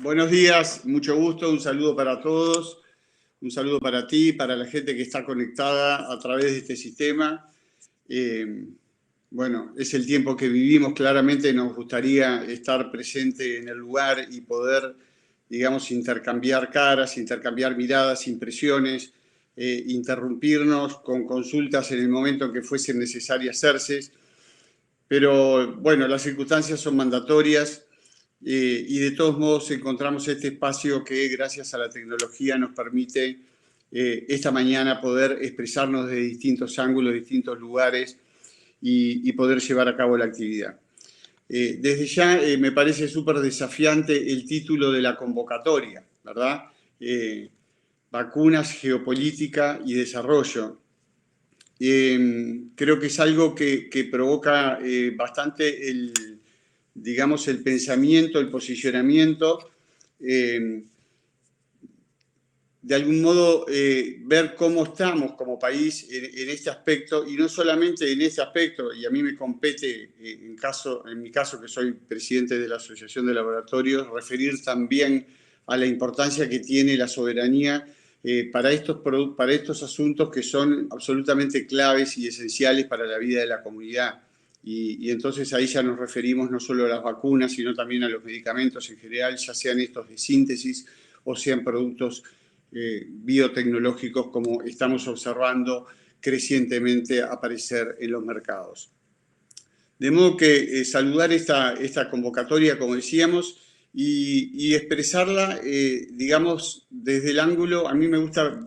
Buenos días, mucho gusto, un saludo para todos, un saludo para ti, para la gente que está conectada a través de este sistema. Bueno, es el tiempo que vivimos, claramente nos gustaría estar presente en el lugar y poder, digamos, intercambiar caras, intercambiar miradas, impresiones, interrumpirnos con consultas en el momento en que fuese necesario hacerse. Pero bueno, las circunstancias son mandatorias. Y de todos modos encontramos este espacio que gracias a la tecnología nos permite esta mañana poder expresarnos de distintos ángulos, distintos lugares y poder llevar a cabo la actividad. Desde ya me parece súper desafiante el título de la convocatoria, ¿verdad? Vacunas, geopolítica y desarrollo. Creo que es algo que provoca bastante digamos, el pensamiento, el posicionamiento, de algún modo ver cómo estamos como país en este aspecto, y no solamente en este aspecto, y a mí me compete, en mi caso que soy presidente de la Asociación de Laboratorios, referir también a la importancia que tiene la soberanía para estos asuntos que son absolutamente claves y esenciales para la vida de la comunidad. Y entonces ahí ya nos referimos no solo a las vacunas, sino también a los medicamentos en general, ya sean estos de síntesis o sean productos biotecnológicos, como estamos observando crecientemente aparecer en los mercados. De modo que saludar esta convocatoria, como decíamos, y expresarla, digamos, desde el ángulo, a mí me gusta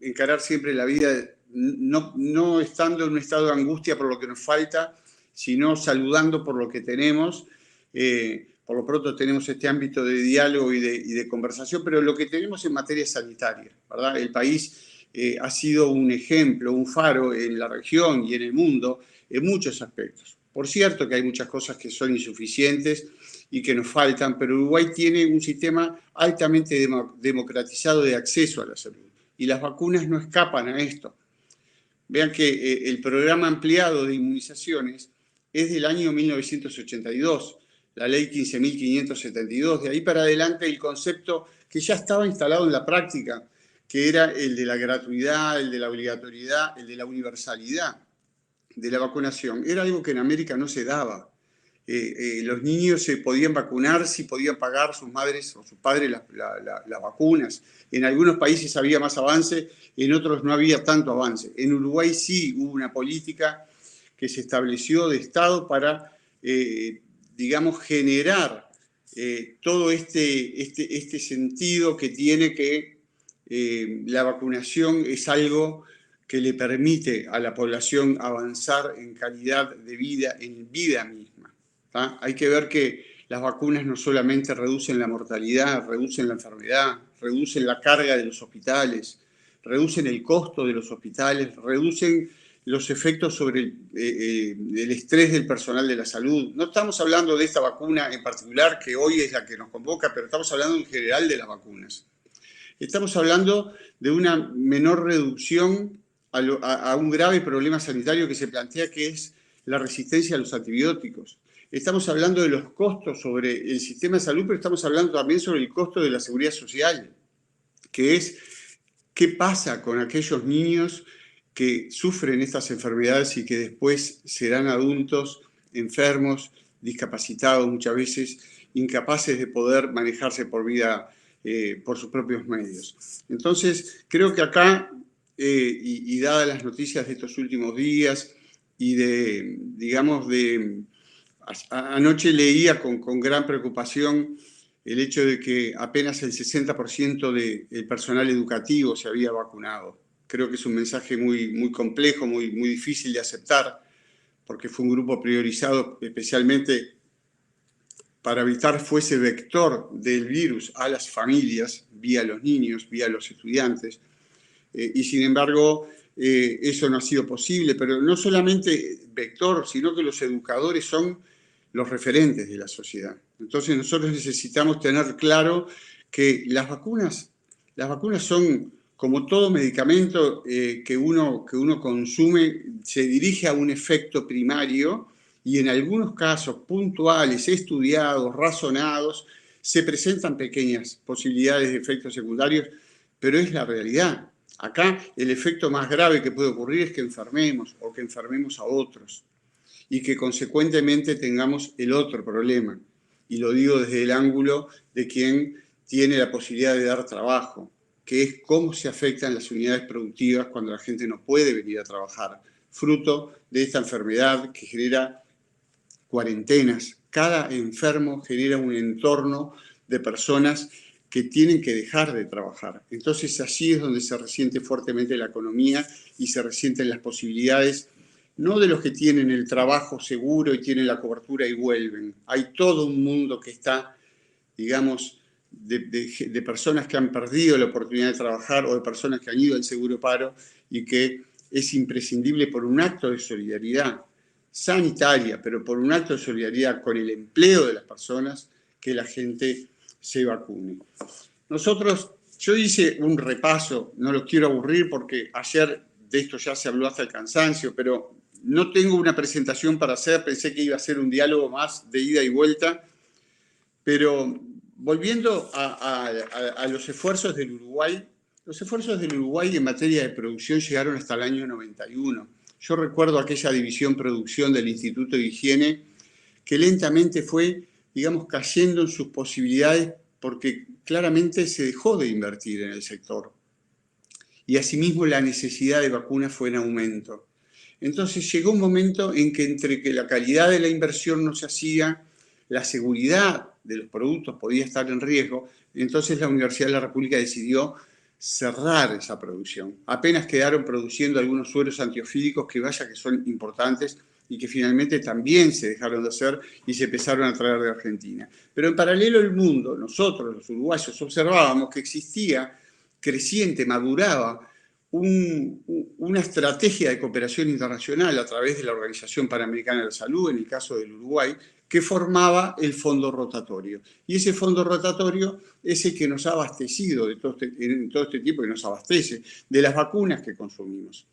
encarar siempre la vida no estando en un estado de angustia por lo que nos falta, sino saludando por lo que tenemos. Por lo pronto tenemos este ámbito de diálogo y de conversación, pero lo que tenemos en materia sanitaria, ¿verdad? El país ha sido un ejemplo, un faro en la región y en el mundo en muchos aspectos. Por cierto que hay muchas cosas que son insuficientes y que nos faltan, pero Uruguay tiene un sistema altamente democratizado de acceso a la salud y las vacunas no escapan a esto. Vean que el programa ampliado de inmunizaciones es del año 1982, la ley 15.572. De ahí para adelante el concepto que ya estaba instalado en la práctica, que era el de la gratuidad, el de la obligatoriedad, el de la universalidad de la vacunación, era algo que en América no se daba. Los niños se podían vacunar si podían pagar sus madres o sus padres las vacunas. En algunos países había más avance, en otros no había tanto avance. En Uruguay sí hubo una política que se estableció de Estado para, digamos, generar todo este sentido que tiene que la vacunación es algo que le permite a la población avanzar en calidad de vida, en vida misma. Hay que ver que las vacunas no solamente reducen la mortalidad, reducen la enfermedad, reducen la carga de los hospitales, reducen el costo de los hospitales, reducen los efectos sobre el estrés del personal de la salud. No estamos hablando de esta vacuna en particular, que hoy es la que nos convoca, pero estamos hablando en general de las vacunas. Estamos hablando de una menor reducción a un grave problema sanitario que se plantea, que es la resistencia a los antibióticos. Estamos hablando de los costos sobre el sistema de salud, pero estamos hablando también sobre el costo de la seguridad social, que es qué pasa con aquellos niños que sufren estas enfermedades y que después serán adultos enfermos, discapacitados muchas veces, incapaces de poder manejarse por sus propios medios. Entonces, creo que acá, y dadas las noticias de estos últimos días, y anoche leía con gran preocupación el hecho de que apenas el 60% del personal educativo se había vacunado. Creo que es un mensaje muy complejo, muy difícil de aceptar, porque fue un grupo priorizado especialmente para evitar fuese vector del virus a las familias, vía los niños, vía los estudiantes. Y sin embargo, eso no ha sido posible, pero no solamente vector, sino que los educadores son los referentes de la sociedad. Entonces nosotros necesitamos tener claro que las vacunas son, como todo medicamento que uno consume, se dirige a un efecto primario y en algunos casos puntuales, estudiados, razonados, Se presentan pequeñas posibilidades de efectos secundarios, pero es la realidad. Acá el efecto más grave que puede ocurrir es que enfermemos o que enfermemos a otros y que consecuentemente tengamos el otro problema. Y lo digo desde el ángulo de quien tiene la posibilidad de dar trabajo, que es cómo se afectan las unidades productivas cuando la gente no puede venir a trabajar, fruto de esta enfermedad que genera cuarentenas. Cada enfermo genera un entorno de personas que tienen que dejar de trabajar. Entonces allí es donde se resiente fuertemente la economía y se resienten las posibilidades, no de los que tienen el trabajo seguro y tienen la cobertura y vuelven. Hay todo un mundo que está, digamos, de personas que han perdido la oportunidad de trabajar o de personas que han ido al seguro paro y que es imprescindible por un acto de solidaridad sanitaria, pero por un acto de solidaridad con el empleo de las personas, que la gente se vacune. Yo hice un repaso, no los quiero aburrir porque ayer de esto ya se habló hasta el cansancio, pero no tengo una presentación para hacer, pensé que iba a ser un diálogo más de ida y vuelta, pero volviendo a los esfuerzos del Uruguay, los esfuerzos del Uruguay en materia de producción llegaron hasta el año 91. Yo recuerdo aquella división producción del Instituto de Higiene que lentamente fue, digamos, cayendo en sus posibilidades porque claramente se dejó de invertir en el sector. Y asimismo la necesidad de vacunas fue en aumento. Entonces llegó un momento en que entre que la calidad de la inversión no se hacía, la seguridad de los productos podía estar en riesgo, entonces la Universidad de la República decidió cerrar esa producción. Apenas quedaron produciendo algunos sueros antiofídicos que vaya que son importantes y que finalmente también se dejaron de hacer y se empezaron a traer de Argentina. Pero en paralelo el mundo, nosotros los uruguayos observábamos que existía creciente, maduraba una estrategia de cooperación internacional a través de la Organización Panamericana de la Salud, en el caso del Uruguay, que formaba el fondo rotatorio. Y ese fondo rotatorio es el que nos ha abastecido en todo este tiempo, que nos abastece de las vacunas que consumimos.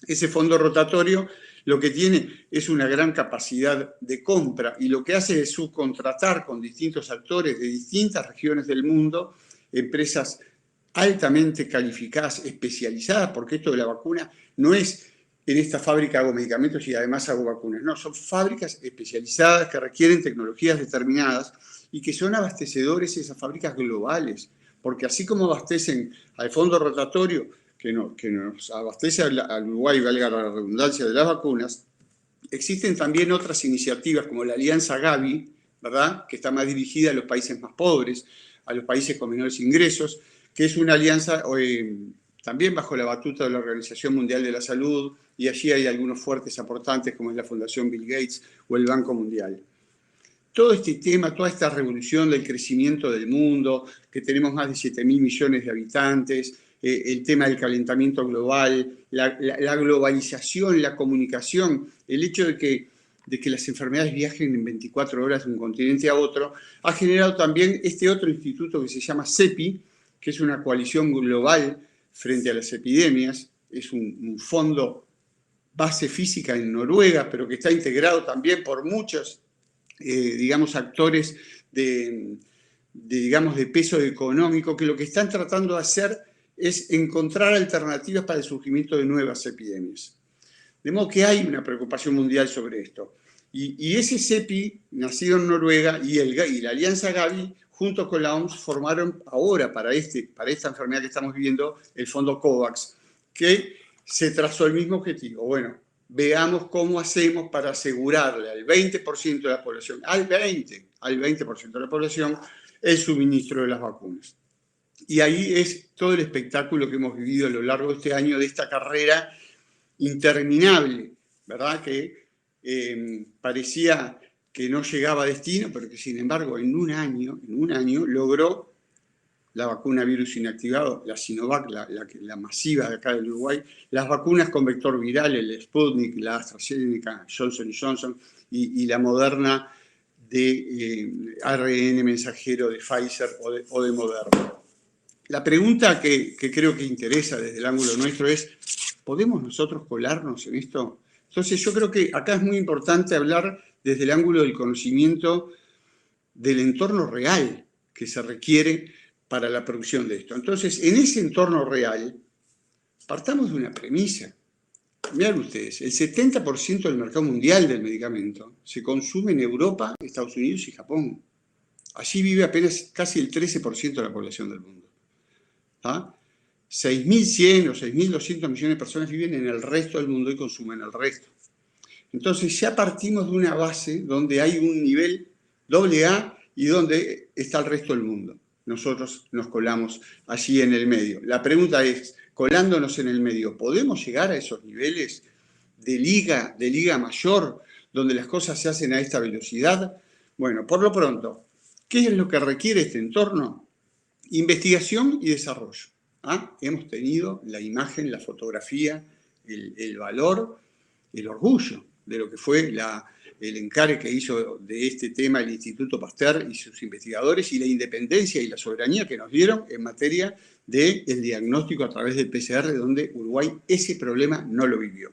Ese fondo rotatorio lo que tiene es una gran capacidad de compra y lo que hace es subcontratar con distintos actores de distintas regiones del mundo, empresas altamente calificadas, especializadas, porque esto de la vacuna no es en esta fábrica hago medicamentos y además hago vacunas. No, son fábricas especializadas que requieren tecnologías determinadas y que son abastecedores de esas fábricas globales, porque así como abastecen al fondo rotatorio, que nos abastece al Uruguay, valga la redundancia, de las vacunas, existen también otras iniciativas como la Alianza Gavi, ¿verdad?, que está más dirigida a los países más pobres, a los países con menores ingresos, que es una alianza también bajo la batuta de la Organización Mundial de la Salud, y allí hay algunos fuertes aportantes como es la Fundación Bill Gates o el Banco Mundial. Todo este tema, toda esta revolución del crecimiento del mundo, que tenemos más de 7.000 millones de habitantes, el tema del calentamiento global, la globalización, la comunicación, el hecho de que las enfermedades viajen en 24 horas de un continente a otro, ha generado también este otro instituto que se llama CEPI, que es una coalición global frente a las epidemias, es un fondo base física en Noruega, pero que está integrado también por muchos, digamos, actores de peso económico, que lo que están tratando de hacer es encontrar alternativas para el surgimiento de nuevas epidemias. De modo que hay una preocupación mundial sobre esto. Y ese CEPI, nacido en Noruega, y la Alianza Gavi, junto con la OMS, formaron ahora para esta enfermedad que estamos viviendo el fondo COVAX, que se trazó el mismo objetivo. Bueno, veamos cómo hacemos para asegurarle al 20% de la población, al 20% de la población, el suministro de las vacunas. Y ahí es todo el espectáculo que hemos vivido a lo largo de este año, de esta carrera interminable, ¿verdad? Que parecía que no llegaba a destino, pero que sin embargo en un año logró la vacuna virus inactivado, la Sinovac, la masiva de acá del Uruguay, las vacunas con vector viral, el Sputnik, la AstraZeneca, Johnson & Johnson y la Moderna de ARN mensajero de Pfizer o de Moderna. La pregunta que creo que interesa desde el ángulo nuestro es, ¿podemos nosotros colarnos en esto? Entonces yo creo que acá es muy importante hablar desde el ángulo del conocimiento del entorno real, que se requiere para la producción de esto. Entonces, en ese entorno real, partamos de una premisa. Vean ustedes, el 70% del mercado mundial del medicamento se consume en Europa, Estados Unidos y Japón. Allí vive apenas casi el 13% de la población del mundo. ¿Ah? 6.100 o 6.200 millones de personas viven en el resto del mundo y consumen el resto. Entonces ya partimos de una base donde hay un nivel AA y donde está el resto del mundo. Nosotros nos colamos allí en el medio. La pregunta es, colándonos en el medio, ¿podemos llegar a esos niveles de liga mayor, donde las cosas se hacen a esta velocidad? Bueno, por lo pronto, ¿qué es lo que requiere este entorno? Investigación y desarrollo. ¿Ah? Hemos tenido la imagen, la fotografía, el valor, el orgullo de lo que fue el encargue que hizo de este tema el Instituto Pasteur y sus investigadores, y la independencia y la soberanía que nos dieron en materia del diagnóstico a través del PCR, donde Uruguay ese problema no lo vivió.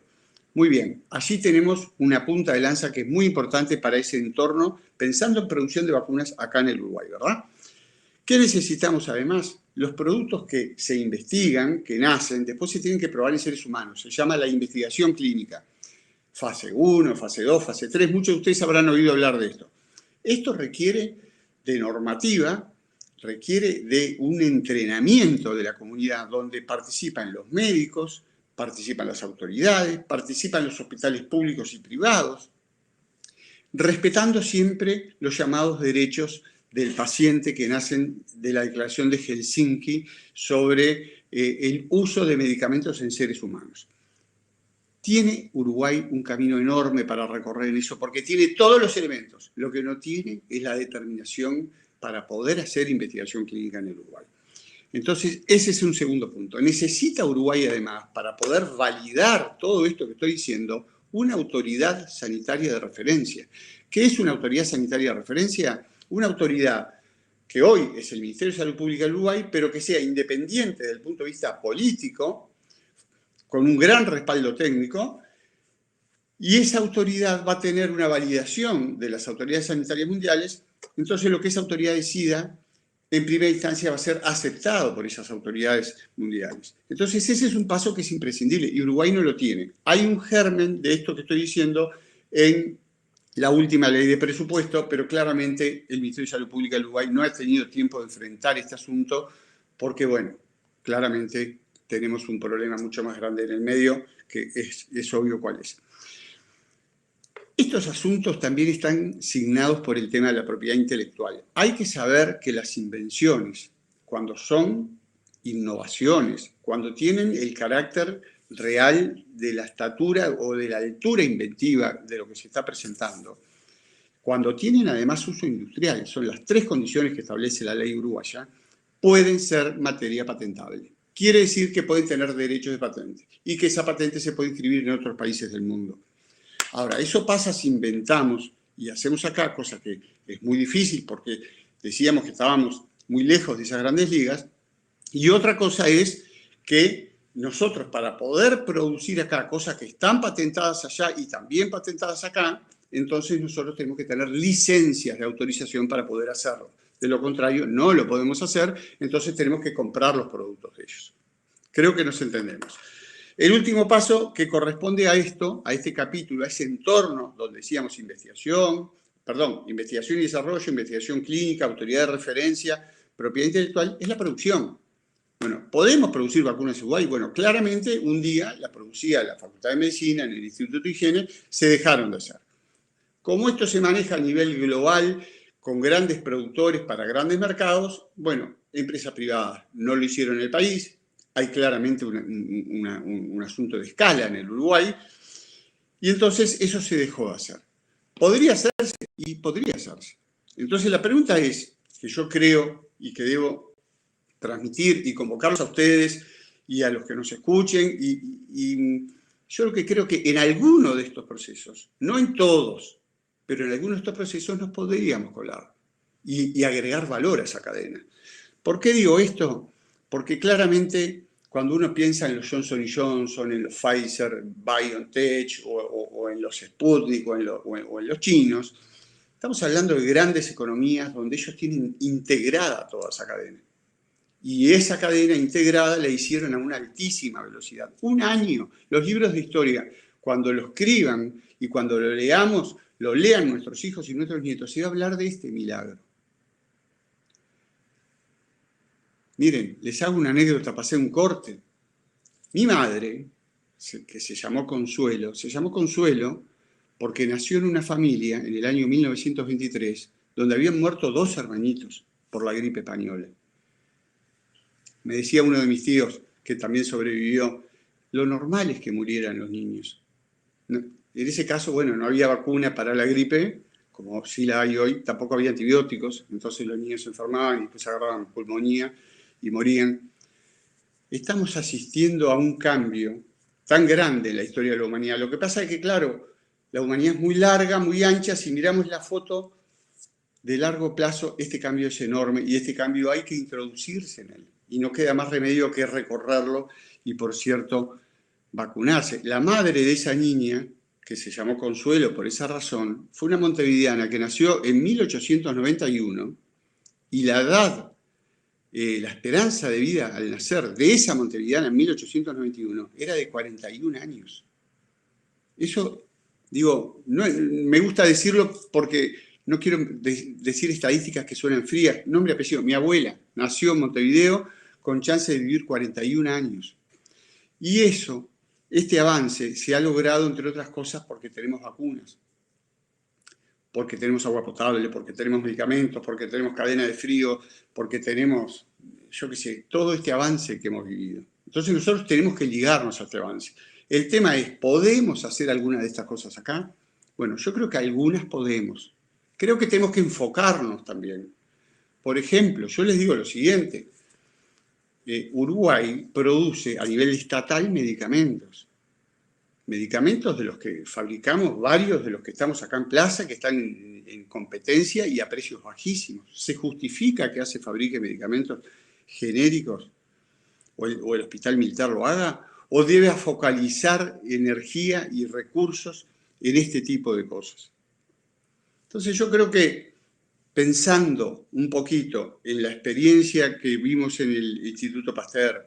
Muy bien, allí tenemos una punta de lanza que es muy importante para ese entorno, pensando en producción de vacunas acá en el Uruguay, ¿verdad? ¿Qué necesitamos además? Los productos que se investigan, que nacen, después se tienen que probar en seres humanos. Se llama la investigación clínica. Fase 1, fase 2, fase 3. Muchos de ustedes habrán oído hablar de esto. Esto requiere de normativa, requiere de un entrenamiento de la comunidad donde participan los médicos, participan las autoridades, participan los hospitales públicos y privados, respetando siempre los llamados derechos del paciente que nacen de la Declaración de Helsinki sobre el uso de medicamentos en seres humanos. Tiene Uruguay un camino enorme para recorrer en eso, porque tiene todos los elementos. Lo que no tiene es la determinación para poder hacer investigación clínica en el Uruguay. Entonces, ese es un segundo punto. Necesita Uruguay, además, para poder validar todo esto que estoy diciendo, una autoridad sanitaria de referencia. ¿Qué es una autoridad sanitaria de referencia? Una autoridad que hoy es el Ministerio de Salud Pública del Uruguay, pero que sea independiente desde el punto de vista político, con un gran respaldo técnico, y esa autoridad va a tener una validación de las autoridades sanitarias mundiales. Entonces lo que esa autoridad decida, en primera instancia va a ser aceptado por esas autoridades mundiales. Entonces ese es un paso que es imprescindible y Uruguay no lo tiene. Hay un germen de esto que estoy diciendo en la última ley de presupuesto, pero claramente el Ministerio de Salud Pública del Uruguay no ha tenido tiempo de enfrentar este asunto porque, bueno, claramente tenemos un problema mucho más grande en el medio, que es obvio cuál es. Estos asuntos también están signados por el tema de la propiedad intelectual. Hay que saber que las invenciones, cuando son innovaciones, cuando tienen el carácter real de la estatura o de la altura inventiva de lo que se está presentando, cuando tienen además uso industrial, son las tres condiciones que establece la ley uruguaya, pueden ser materia patentable. Quiere decir que pueden tener derechos de patente y que esa patente se puede inscribir en otros países del mundo. Ahora, eso pasa si inventamos y hacemos acá, cosa que es muy difícil porque decíamos que estábamos muy lejos de esas grandes ligas, y otra cosa es que nosotros para poder producir acá cosas que están patentadas allá y también patentadas acá, entonces nosotros tenemos que tener licencias de autorización para poder hacerlo. De lo contrario, no lo podemos hacer, entonces tenemos que comprar los productos de ellos. Creo que nos entendemos. El último paso que corresponde a esto, a este capítulo, a ese entorno donde decíamos investigación y desarrollo, investigación clínica, autoridad de referencia, propiedad intelectual, es la producción. Bueno, ¿podemos producir vacunas en Uruguay? Bueno, claramente un día la producía la Facultad de Medicina, en el Instituto de Higiene, se dejaron de hacer. Como esto se maneja a nivel global, con grandes productores para grandes mercados, bueno, empresas privadas no lo hicieron en el país, hay claramente un asunto de escala en el Uruguay, y entonces eso se dejó de hacer. ¿Podría hacerse? Y podría hacerse. Entonces la pregunta es, que yo creo y que debo transmitir y convocarlos a ustedes y a los que nos escuchen, y yo lo que creo que en alguno de estos procesos, no en todos, pero en algunos de estos procesos nos podríamos colar y agregar valor a esa cadena. ¿Por qué digo esto? Porque claramente cuando uno piensa en los Johnson & Johnson, en los Pfizer, BioNTech o en los Sputnik o en los chinos, Estamos hablando de grandes economías donde ellos tienen integrada toda esa cadena. Y esa cadena integrada la hicieron a una altísima velocidad. Un año. Los libros de historia, cuando lo escriban y cuando lo leamos, lo lean nuestros hijos y nuestros nietos, se va a hablar de este milagro. Miren, les hago una anécdota, pasé un corte. Mi madre, que se llamó Consuelo porque nació en una familia en el año 1923 donde habían muerto 2 hermanitos por la gripe española. Me decía uno de mis tíos, que también sobrevivió, lo normal es que murieran los niños. En ese caso, bueno, no había vacuna para la gripe, como sí la hay hoy, tampoco había antibióticos, entonces los niños se enfermaban y después agarraban pulmonía y morían. Estamos asistiendo a un cambio tan grande en la historia de la humanidad. Lo que pasa es que, claro, la humanidad es muy larga, muy ancha. Si miramos la foto de largo plazo, este cambio es enorme y este cambio hay que introducirse en él. Y no queda más remedio que recorrerlo y, por cierto, vacunarse. La madre de esa niña, que se llamó Consuelo por esa razón, fue una montevideana que nació en 1891 y la edad, la esperanza de vida al nacer de esa montevideana en 1891 era de 41 años. Eso, digo, no, me gusta decirlo porque no quiero decir estadísticas que suenan frías. Nombre y apellido. Mi abuela nació en Montevideo con chance de vivir 41 años. Y eso, este avance, se ha logrado, entre otras cosas, porque tenemos vacunas, porque tenemos agua potable, porque tenemos medicamentos, porque tenemos cadena de frío, porque tenemos, yo qué sé, todo este avance que hemos vivido. Entonces nosotros tenemos que ligarnos a este avance. El tema es, ¿podemos hacer alguna de estas cosas acá? Bueno, yo creo que algunas podemos. Creo que tenemos que enfocarnos también. Por ejemplo, yo les digo lo siguiente. Uruguay produce a nivel estatal medicamentos. Medicamentos de los que fabricamos varios de los que estamos acá en Plaza, que están en competencia y a precios bajísimos. ¿Se justifica que se fabrique medicamentos genéricos o el Hospital Militar lo haga? ¿O debe focalizar energía y recursos en este tipo de cosas? Entonces yo creo que pensando un poquito en la experiencia que vimos en el Instituto Pasteur,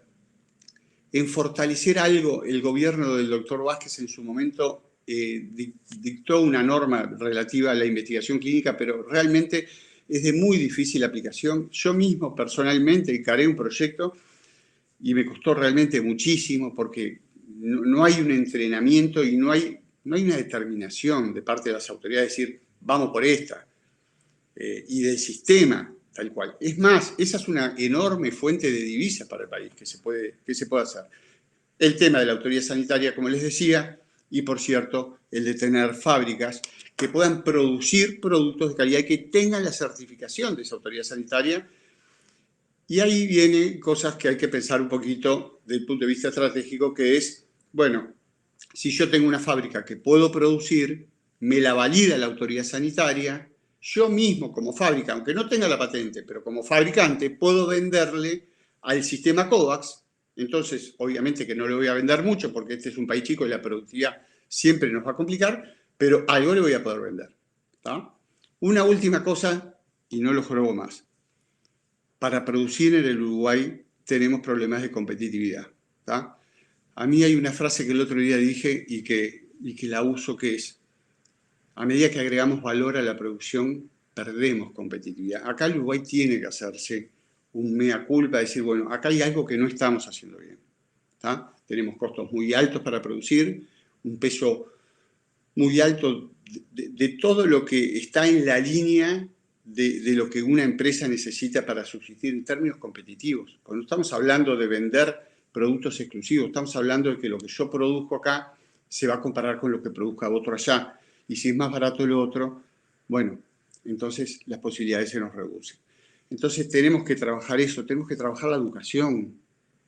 en fortalecer algo, el gobierno del doctor Vázquez en su momento dictó una norma relativa a la investigación clínica, pero realmente es de muy difícil aplicación. Yo mismo personalmente encaré un proyecto y me costó realmente muchísimo porque no hay un entrenamiento y no hay una determinación de parte de las autoridades de decir, vamos por esta, y del sistema, tal cual. Es más, esa es una enorme fuente de divisas para el país que se puede hacer. El tema de la autoridad sanitaria, como les decía, y por cierto, el de tener fábricas que puedan producir productos de calidad y que tengan la certificación de esa autoridad sanitaria. Y ahí vienen cosas que hay que pensar un poquito desde el punto de vista estratégico, que es, bueno, si yo tengo una fábrica que puedo producir, me la valida la autoridad sanitaria, yo mismo como fábrica, aunque no tenga la patente, pero como fabricante, puedo venderle al sistema COVAX. Entonces, obviamente que no le voy a vender mucho porque este es un país chico y la productividad siempre nos va a complicar, pero algo le voy a poder vender. ¿Tá? Una última cosa, y no lo jorobo más. Para producir en el Uruguay tenemos problemas de competitividad. ¿Tá? A mí hay una frase que el otro día dije y que la uso, que es: a medida que agregamos valor a la producción, perdemos competitividad. Acá el Uruguay tiene que hacerse un mea culpa, decir, bueno, acá hay algo que no estamos haciendo bien. ¿Tá? Tenemos costos muy altos para producir, un peso muy alto de todo lo que está en la línea de lo que una empresa necesita para subsistir en términos competitivos. Cuando estamos hablando de vender productos exclusivos, estamos hablando de que lo que yo produzco acá se va a comparar con lo que produzca otro allá. Y si es más barato lo otro, bueno, entonces las posibilidades se nos reducen. Entonces tenemos que trabajar eso, tenemos que trabajar la educación.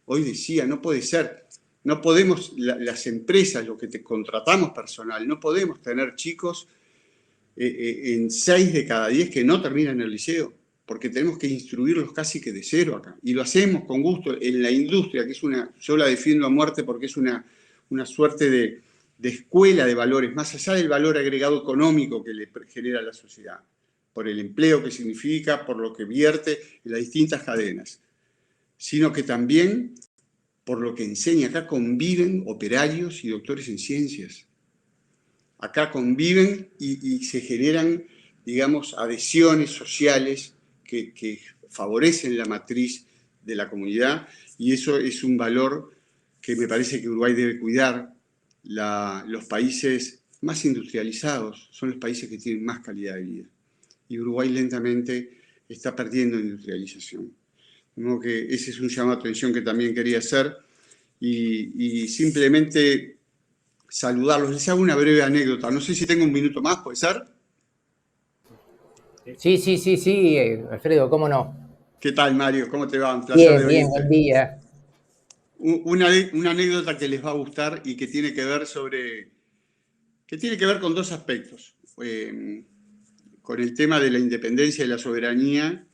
Hoy decía, no puede ser, no podemos, las empresas, lo que te contratamos personal, no podemos tener chicos en 6 de cada 10 que no terminan el liceo, porque tenemos que instruirlos casi que de cero acá. Y lo hacemos con gusto en la industria, que es yo la defiendo a muerte porque es una suerte de escuela de valores, más allá del valor agregado económico que le genera a la sociedad. por el empleo que significa, por lo que vierte en las distintas cadenas, sino que también por lo que enseña. Acá conviven operarios y doctores en ciencias. Acá conviven y se generan, digamos, adhesiones sociales que favorecen la matriz de la comunidad, y eso es un valor que me parece que Uruguay debe cuidar. Los países más industrializados son los países que tienen más calidad de vida, y Uruguay lentamente está perdiendo industrialización. De modo que ese es un llamado de atención que también quería hacer, y simplemente saludarlos. Les hago una breve anécdota. No sé si tengo un minuto más, ¿puede ser? Sí, Alfredo, ¿cómo no? ¿Qué tal, Mario? ¿Cómo te va? Un placer de Bien, buen oírte. día. Una anécdota que les va a gustar y que tiene que ver con dos aspectos. Con el tema de la independencia y la soberanía,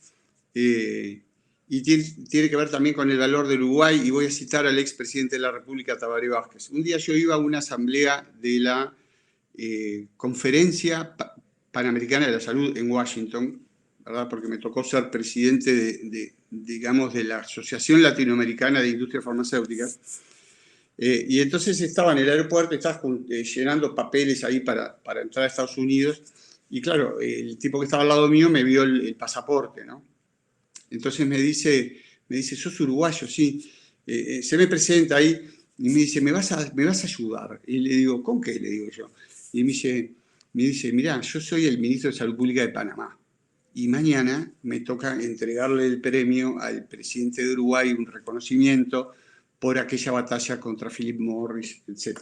y tiene que ver también con el valor del Uruguay, y voy a citar al expresidente de la República, Tabaré Vázquez. Un día yo iba a una asamblea de la Conferencia Panamericana de la Salud en Washington, ¿verdad? Porque me tocó ser presidente digamos, de la Asociación Latinoamericana de Industrias Farmacéuticas. Y entonces estaba en el aeropuerto, estaba llenando papeles ahí para entrar a Estados Unidos, y claro, el tipo que estaba al lado mío me vio el pasaporte, ¿no? Entonces me dice, sos uruguayo, sí. Se me presenta ahí y me dice, ¿me vas a ayudar? Y le digo, ¿con qué? Le digo yo. Y me dice, mirá, yo soy el ministro de Salud Pública de Panamá, y mañana me toca entregarle el premio al presidente de Uruguay, un reconocimiento por aquella batalla contra Philip Morris, etc.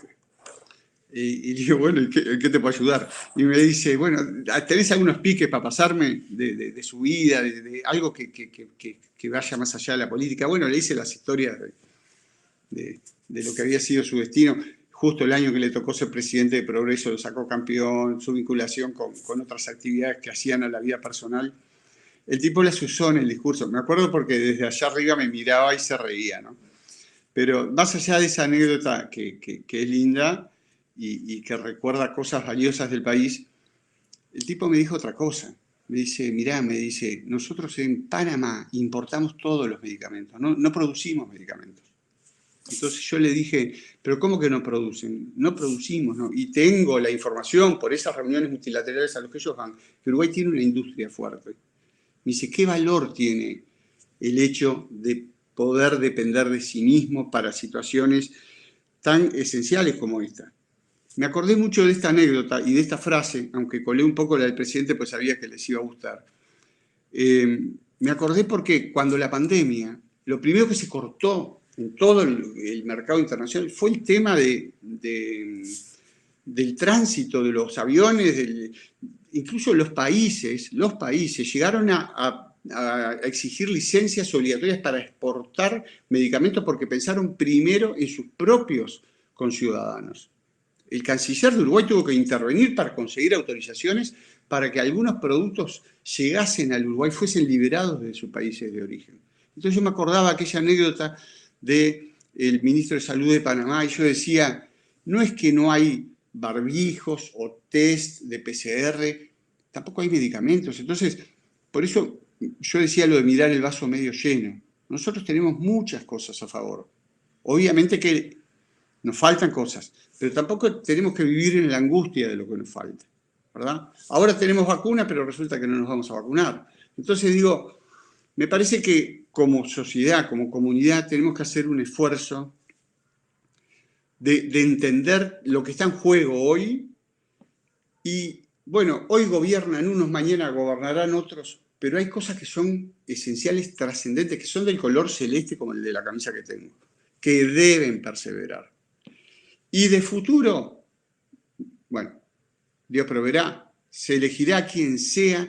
Y digo, bueno, ¿en qué te puedo ayudar? Y me dice, bueno, ¿tenés algunos piques para pasarme de su vida, de algo que vaya más allá de la política? Bueno, le hice las historias de lo que había sido su destino. Justo el año que le tocó ser presidente de Progreso lo sacó campeón, su vinculación con otras actividades que hacían a la vida personal. El tipo las usó en el discurso. Me acuerdo porque desde allá arriba me miraba y se reía, ¿no? Pero más allá de esa anécdota que es linda y que recuerda cosas valiosas del país, el tipo me dijo otra cosa. Me dice, mirá, nosotros en Panamá importamos todos los medicamentos, no producimos medicamentos. Entonces yo le dije, ¿pero cómo que no producen? No producimos, ¿no? Y tengo la información por esas reuniones multilaterales a las que ellos van, que Uruguay tiene una industria fuerte. Me dice, ¿qué valor tiene el hecho de poder depender de sí mismo para situaciones tan esenciales como esta? Me acordé mucho de esta anécdota y de esta frase, aunque colé un poco la del presidente, pues sabía que les iba a gustar. Me acordé porque cuando la pandemia, lo primero que se cortó en todo el mercado internacional fue el tema del tránsito de los aviones, incluso los países llegaron a exigir licencias obligatorias para exportar medicamentos porque pensaron primero en sus propios conciudadanos. El canciller de Uruguay tuvo que intervenir para conseguir autorizaciones para que algunos productos llegasen al Uruguay, fuesen liberados de sus países de origen. Entonces yo me acordaba aquella anécdota del ministro de Salud de Panamá, y yo decía, no es que no hay barbijos o test de PCR, tampoco hay medicamentos. Entonces, por eso yo decía lo de mirar el vaso medio lleno. Nosotros tenemos muchas cosas a favor. Obviamente que nos faltan cosas, pero tampoco tenemos que vivir en la angustia de lo que nos falta, ¿verdad? Ahora tenemos vacuna, pero resulta que no nos vamos a vacunar. Entonces digo, me parece que como sociedad, como comunidad, tenemos que hacer un esfuerzo de entender lo que está en juego hoy. Y bueno, hoy gobiernan unos, mañana gobernarán otros, pero hay cosas que son esenciales, trascendentes, que son del color celeste como el de la camisa que tengo, que deben perseverar. Y de futuro, bueno, Dios proveerá, se elegirá quien sea,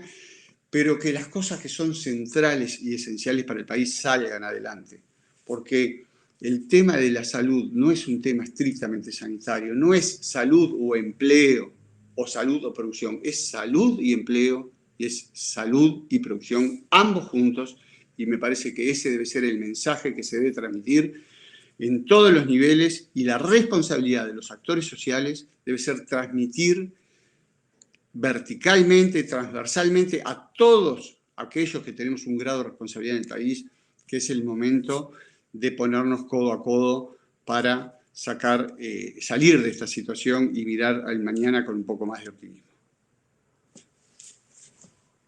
pero que las cosas que son centrales y esenciales para el país salgan adelante. Porque el tema de la salud no es un tema estrictamente sanitario, no es salud o empleo, o salud o producción, es salud y empleo, y es salud y producción, ambos juntos, y me parece que ese debe ser el mensaje que se debe transmitir en todos los niveles, y la responsabilidad de los actores sociales debe ser transmitir verticalmente, transversalmente a todos aquellos que tenemos un grado de responsabilidad en el país, que es el momento de ponernos codo a codo para salir de esta situación y mirar al mañana con un poco más de optimismo.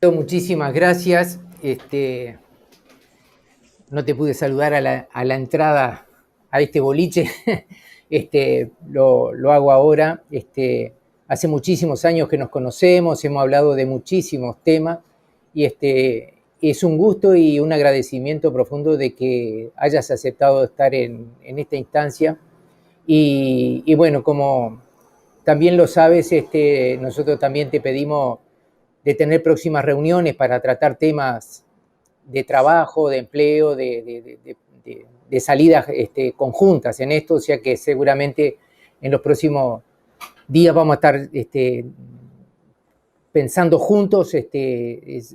Muchísimas gracias. No te pude saludar a la entrada a este boliche. Lo hago ahora. Hace muchísimos años que nos conocemos, hemos hablado de muchísimos temas y es un gusto y un agradecimiento profundo de que hayas aceptado estar en esta instancia. Y bueno, como también lo sabes, nosotros también te pedimos de tener próximas reuniones para tratar temas de trabajo, de empleo, de salidas conjuntas en esto, o sea que seguramente en los próximos días vamos a estar pensando juntos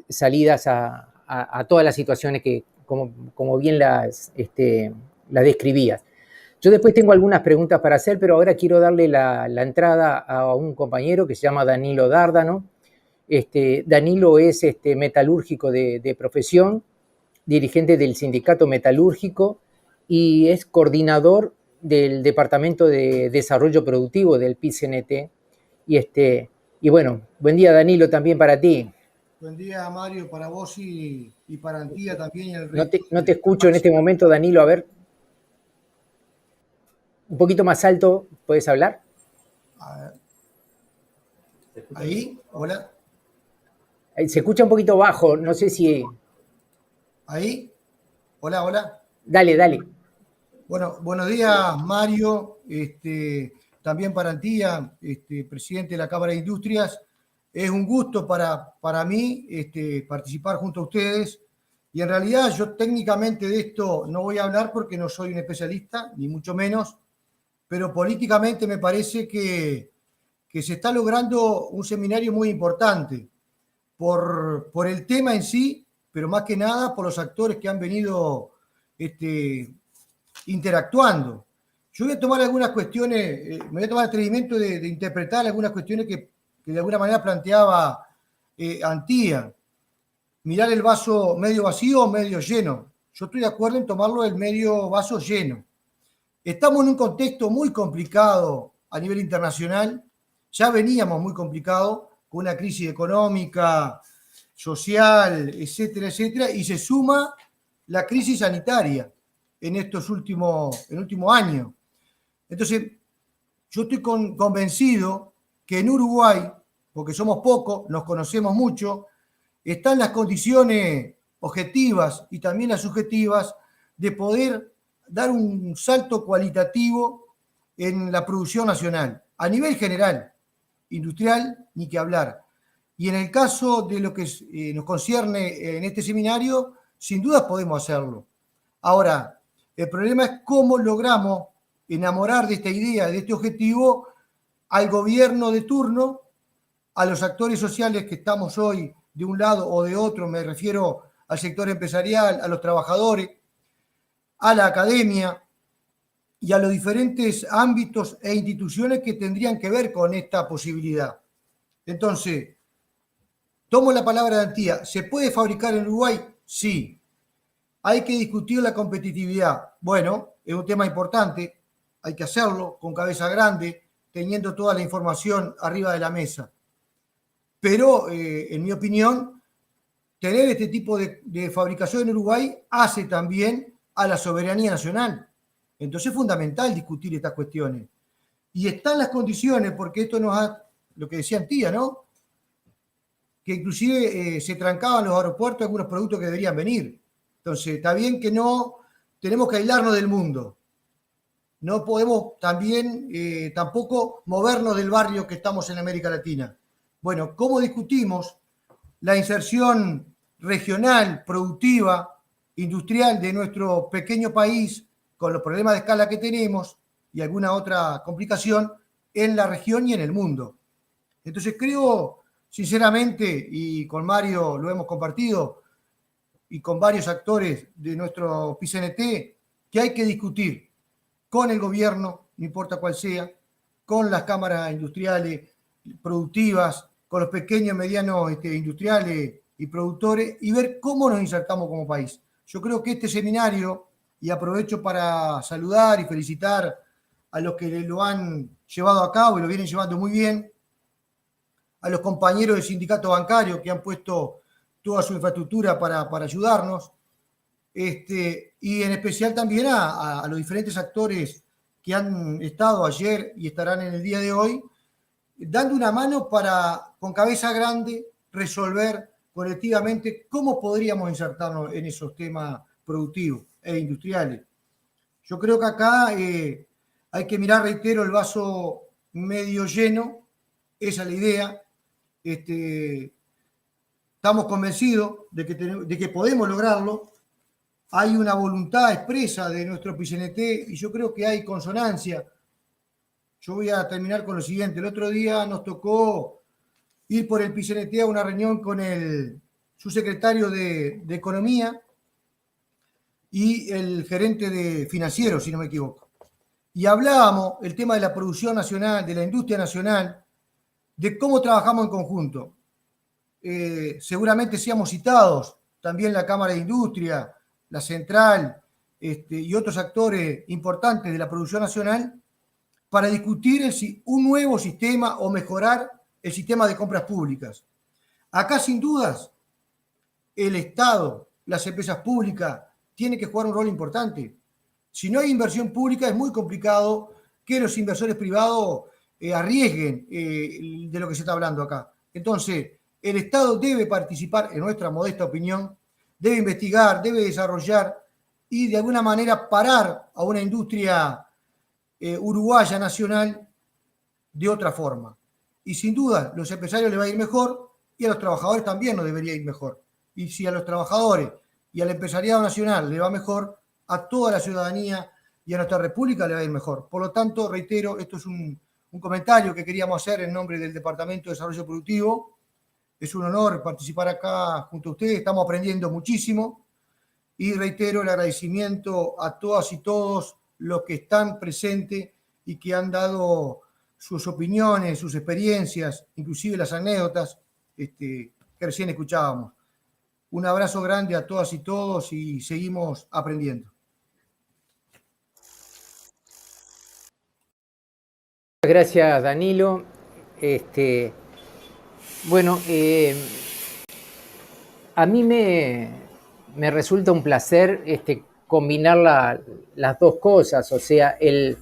salidas a todas las situaciones que, como bien las describías. Yo después tengo algunas preguntas para hacer, pero ahora quiero darle la entrada a un compañero que se llama Danilo Dárdano. Danilo es metalúrgico de profesión, dirigente del sindicato metalúrgico y es coordinador del Departamento de Desarrollo Productivo del PIT-CNT. Y bueno, buen día Danilo también para ti. Buen día Mario, para vos y para Antía también. Y el resto no te escucho en este momento, Danilo, a ver. Un poquito más alto, ¿puedes hablar? Ahí, hola. Se escucha un poquito bajo, no sé si... Ahí, hola, hola. Dale. Bueno, buenos días Mario, también para Antía, presidente de la Cámara de Industrias. Es un gusto para mí participar junto a ustedes. Y en realidad yo técnicamente de esto no voy a hablar porque no soy un especialista, ni mucho menos, pero políticamente me parece que se está logrando un seminario muy importante por el tema en sí, pero más que nada por los actores que han venido interactuando. Yo voy a tomar algunas cuestiones, me voy a tomar el atrevimiento de interpretar algunas cuestiones que de alguna manera planteaba Antía. Mirar el vaso medio vacío o medio lleno. Yo estoy de acuerdo en tomarlo el medio vaso lleno. Estamos en un contexto muy complicado a nivel internacional. Ya veníamos muy complicados con una crisis económica, social, etcétera, etcétera, y se suma la crisis sanitaria en estos últimos años. Entonces, yo estoy convencido que en Uruguay, porque somos pocos, nos conocemos mucho, están las condiciones objetivas y también las subjetivas de poder dar un salto cualitativo en la producción nacional, a nivel general, industrial, ni que hablar. Y en el caso de lo que nos concierne en este seminario, sin duda podemos hacerlo. Ahora, el problema es cómo logramos enamorar de esta idea, de este objetivo, al gobierno de turno, a los actores sociales que estamos hoy de un lado o de otro, me refiero al sector empresarial, a los trabajadores, a la academia y a los diferentes ámbitos e instituciones que tendrían que ver con esta posibilidad. Entonces, tomo la palabra de Antía. ¿Se puede fabricar en Uruguay? Sí. ¿Hay que discutir la competitividad? Bueno, es un tema importante. Hay que hacerlo con cabeza grande, teniendo toda la información arriba de la mesa. Pero, en mi opinión, tener este tipo de fabricación en Uruguay hace también a la soberanía nacional. Entonces es fundamental discutir estas cuestiones. Y están las condiciones, porque esto nos ha, lo que decía Antía, ¿no? Que inclusive se trancaban los aeropuertos algunos productos que deberían venir. Entonces, está bien que no tenemos que aislarnos del mundo. No podemos también tampoco movernos del barrio que estamos en América Latina. Bueno, ¿cómo discutimos la inserción regional, productiva, industrial de nuestro pequeño país con los problemas de escala que tenemos y alguna otra complicación en la región y en el mundo? Entonces creo, sinceramente, y con Mario lo hemos compartido, y con varios actores de nuestro PIT-CNT, que hay que discutir con el gobierno, no importa cuál sea, con las cámaras industriales, productivas, con los pequeños, medianos industriales y productores y ver cómo nos insertamos como país. Yo creo que este seminario, y aprovecho para saludar y felicitar a los que lo han llevado a cabo y lo vienen llevando muy bien, a los compañeros del sindicato bancario que han puesto toda su infraestructura para ayudarnos, y en especial también a los diferentes actores que han estado ayer y estarán en el día de hoy, dando una mano para, con cabeza grande, resolver colectivamente cómo podríamos insertarnos en esos temas productivos e industriales. Yo creo que acá hay que mirar, reitero, el vaso medio lleno, esa es la idea. Estamos convencidos de que podemos lograrlo. Hay una voluntad expresa de nuestro PCNT y yo creo que hay consonancia. Yo voy a terminar con lo siguiente. El otro día nos tocó ir por el PCNT a una reunión con el subsecretario de Economía y el gerente de financiero, si no me equivoco. Y hablábamos el tema de la producción nacional, de la industria nacional, de cómo trabajamos en conjunto. Seguramente seamos citados también la Cámara de Industria, la Central y otros actores importantes de la producción nacional para discutir un nuevo sistema o mejorar el sistema de compras públicas. Acá, sin dudas, el Estado, las empresas públicas, tienen que jugar un rol importante. Si no hay inversión pública, es muy complicado que los inversores privados arriesguen de lo que se está hablando acá. Entonces, el Estado debe participar, en nuestra modesta opinión, debe investigar, debe desarrollar y de alguna manera parar a una industria uruguaya nacional de otra forma. Y sin duda, los empresarios les va a ir mejor y a los trabajadores también nos debería ir mejor. Y si a los trabajadores y al empresariado nacional le va mejor, a toda la ciudadanía y a nuestra república le va a ir mejor. Por lo tanto, reitero, esto es un comentario que queríamos hacer en nombre del Departamento de Desarrollo Productivo. Es un honor participar acá junto a ustedes, estamos aprendiendo muchísimo y reitero el agradecimiento a todas y todos los que están presentes y que han dado sus opiniones, sus experiencias, inclusive las anécdotas que recién escuchábamos. Un abrazo grande a todas y todos y seguimos aprendiendo. Gracias, Danilo. Bueno, a mí me resulta un placer combinar las dos cosas, o sea, el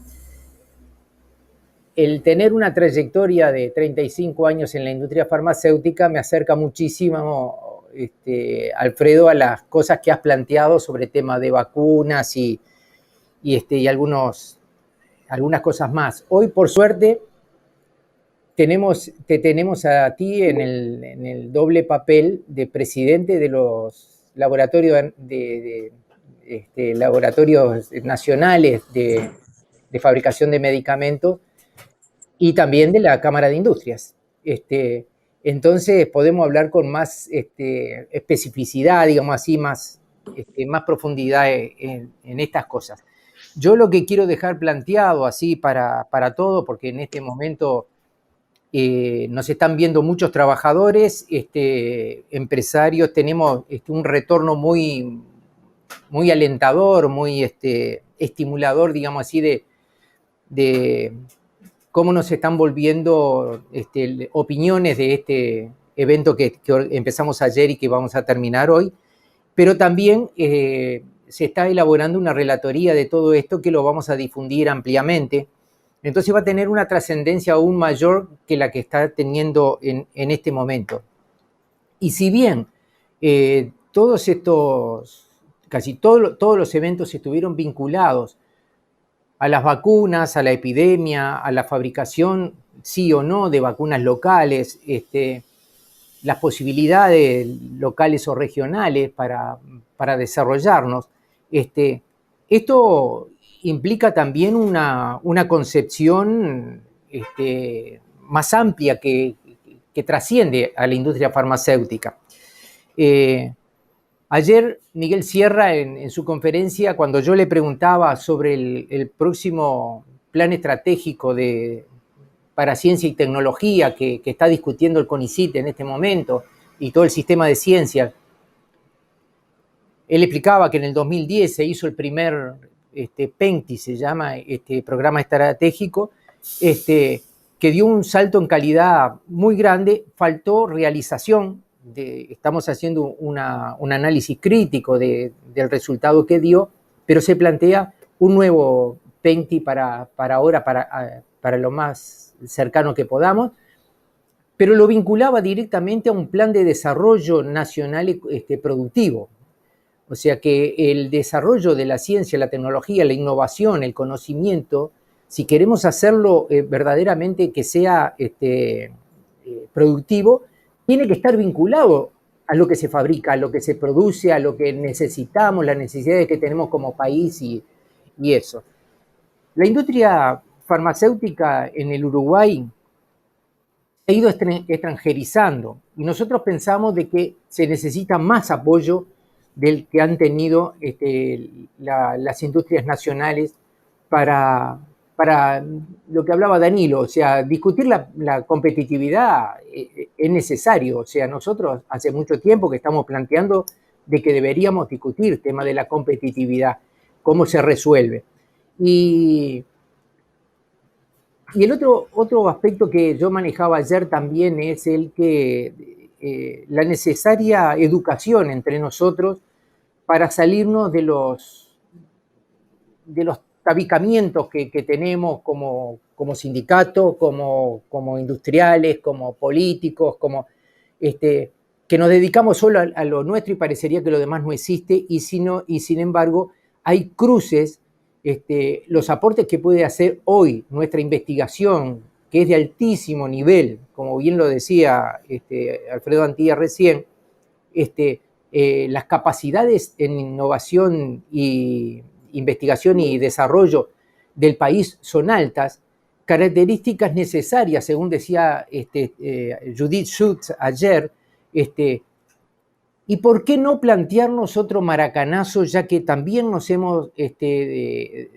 tener una trayectoria de 35 años en la industria farmacéutica me acerca muchísimo, Alfredo, a las cosas que has planteado sobre temas de vacunas y algunas cosas más. Hoy, por suerte, te tenemos a ti en el doble papel de presidente de los laboratorios, laboratorios nacionales de fabricación de medicamentos y también de la Cámara de Industrias. Entonces podemos hablar con más especificidad, digamos así, más profundidad en estas cosas. Yo lo que quiero dejar planteado así para todo, porque en este momento nos están viendo muchos trabajadores, empresarios, tenemos un retorno muy, muy alentador, muy estimulador, digamos así, de cómo nos están volviendo opiniones de este evento que empezamos ayer y que vamos a terminar hoy, pero también se está elaborando una relatoría de todo esto que lo vamos a difundir ampliamente. Entonces va a tener una trascendencia aún mayor que la que está teniendo en este momento. Y si bien casi todos los eventos estuvieron vinculados a las vacunas, a la epidemia, a la fabricación, sí o no, de vacunas locales, las posibilidades locales o regionales para desarrollarnos, esto implica también una concepción más amplia que trasciende a la industria farmacéutica. Ayer Miguel Sierra en su conferencia, cuando yo le preguntaba sobre el próximo plan estratégico de para ciencia y tecnología que está discutiendo el CONICYT en este momento y todo el sistema de ciencia. Él explicaba que en el 2010 se hizo el primer PENTI, se llama, programa estratégico, que dio un salto en calidad muy grande. Faltó realización, estamos haciendo un análisis crítico del resultado que dio, pero se plantea un nuevo PENTI para ahora, para lo más cercano que podamos, pero lo vinculaba directamente a un plan de desarrollo nacional productivo. O sea que el desarrollo de la ciencia, la tecnología, la innovación, el conocimiento, si queremos hacerlo verdaderamente que sea productivo, tiene que estar vinculado a lo que se fabrica, a lo que se produce, a lo que necesitamos, las necesidades que tenemos como país y eso. La industria farmacéutica en el Uruguay ha ido extranjerizando y nosotros pensamos de que se necesita más apoyo del que han tenido las industrias nacionales para lo que hablaba Danilo, o sea, discutir la competitividad es necesario. O sea, nosotros hace mucho tiempo que estamos planteando de que deberíamos discutir el tema de la competitividad, cómo se resuelve. Y el otro aspecto que yo manejaba ayer también es el que la necesaria educación entre nosotros para salirnos de los tabicamientos que tenemos como sindicatos, como industriales, como políticos, que nos dedicamos solo a lo nuestro y parecería que lo demás no existe, y sin embargo hay cruces. Los aportes que puede hacer hoy nuestra investigación, que es de altísimo nivel, como bien lo decía Alfredo Antía recién, las capacidades en innovación y investigación y desarrollo del país son altas, características necesarias, según decía Judith Schutz ayer, ¿y por qué no plantearnos otro maracanazo, ya que también nos hemos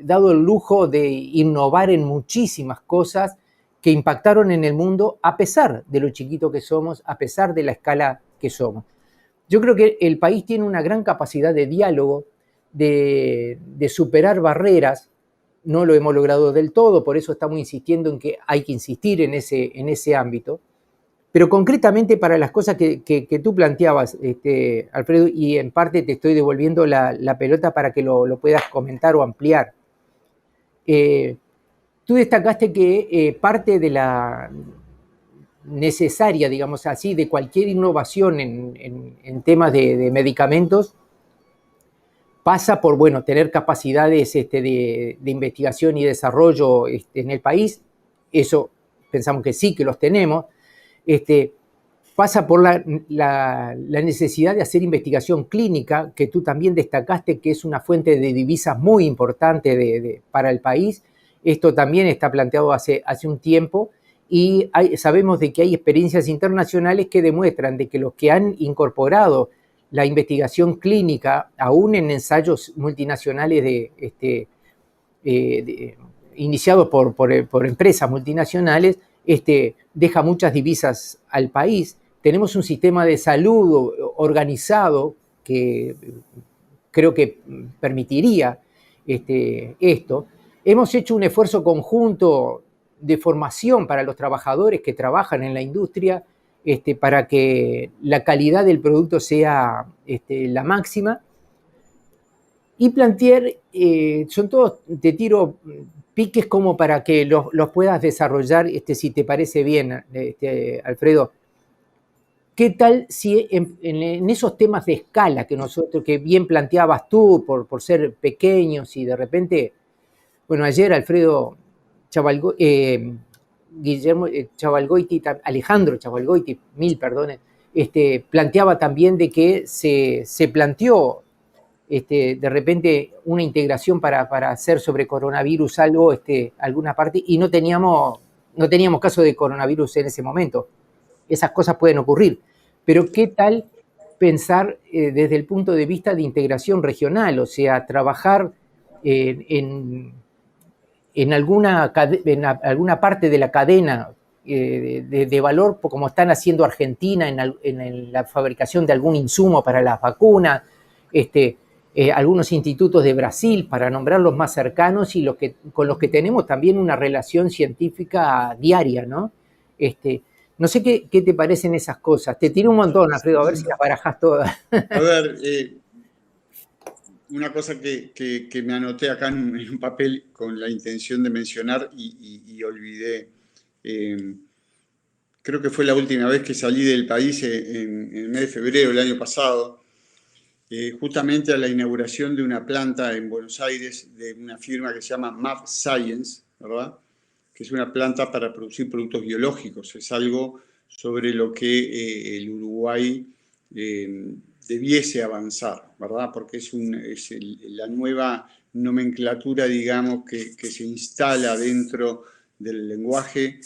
dado el lujo de innovar en muchísimas cosas que impactaron en el mundo, a pesar de lo chiquito que somos, a pesar de la escala que somos? Yo creo que el país tiene una gran capacidad de diálogo, de superar barreras. No lo hemos logrado del todo, por eso estamos insistiendo en que hay que insistir en ese ámbito. Pero concretamente para las cosas que tú planteabas, Alfredo, y en parte te estoy devolviendo la pelota para que lo puedas comentar o ampliar. Tú destacaste que parte de la necesaria, digamos así, de cualquier innovación en temas de medicamentos pasa por, bueno, tener capacidades de investigación y desarrollo en el país. Eso pensamos que sí, que los tenemos. Pasa por la necesidad de hacer investigación clínica, que tú también destacaste que es una fuente de divisas muy importante para el país. Esto también está planteado hace un tiempo, y sabemos de que hay experiencias internacionales que demuestran de que los que han incorporado la investigación clínica, aún en ensayos multinacionales iniciados por empresas multinacionales, deja muchas divisas al país. Tenemos un sistema de salud organizado que creo que permitiría esto. Hemos hecho un esfuerzo conjunto de formación para los trabajadores que trabajan en la industria, para que la calidad del producto sea la máxima. Y plantear, son todos, te tiro piques como para que los puedas desarrollar, si te parece bien, Alfredo. ¿Qué tal si en esos temas de escala que bien planteabas tú por ser pequeños y de repente, bueno, ayer Alfredo Alejandro Chavalgoiti, planteaba también de que se planteó de repente una integración para hacer sobre coronavirus algo, alguna parte, y no teníamos caso de coronavirus en ese momento. Esas cosas pueden ocurrir. Pero ¿qué tal pensar desde el punto de vista de integración regional? O sea, trabajar en en alguna parte de la cadena de valor, como están haciendo Argentina en la fabricación de algún insumo para las vacunas, algunos institutos de Brasil, para nombrar los más cercanos y con los que tenemos también una relación científica diaria, ¿no? No sé qué te parecen esas cosas. Te tiro un montón, Alfredo, a ver si las barajas todas. A ver, una cosa que me anoté acá en un papel con la intención de mencionar y olvidé. Creo que fue la última vez que salí del país en el mes de febrero del año pasado, justamente a la inauguración de una planta en Buenos Aires de una firma que se llama mAbxience, ¿verdad? Que es una planta para producir productos biológicos. Es algo sobre lo que el Uruguay debiese avanzar, ¿verdad? Porque es la nueva nomenclatura, digamos, que se instala dentro del lenguaje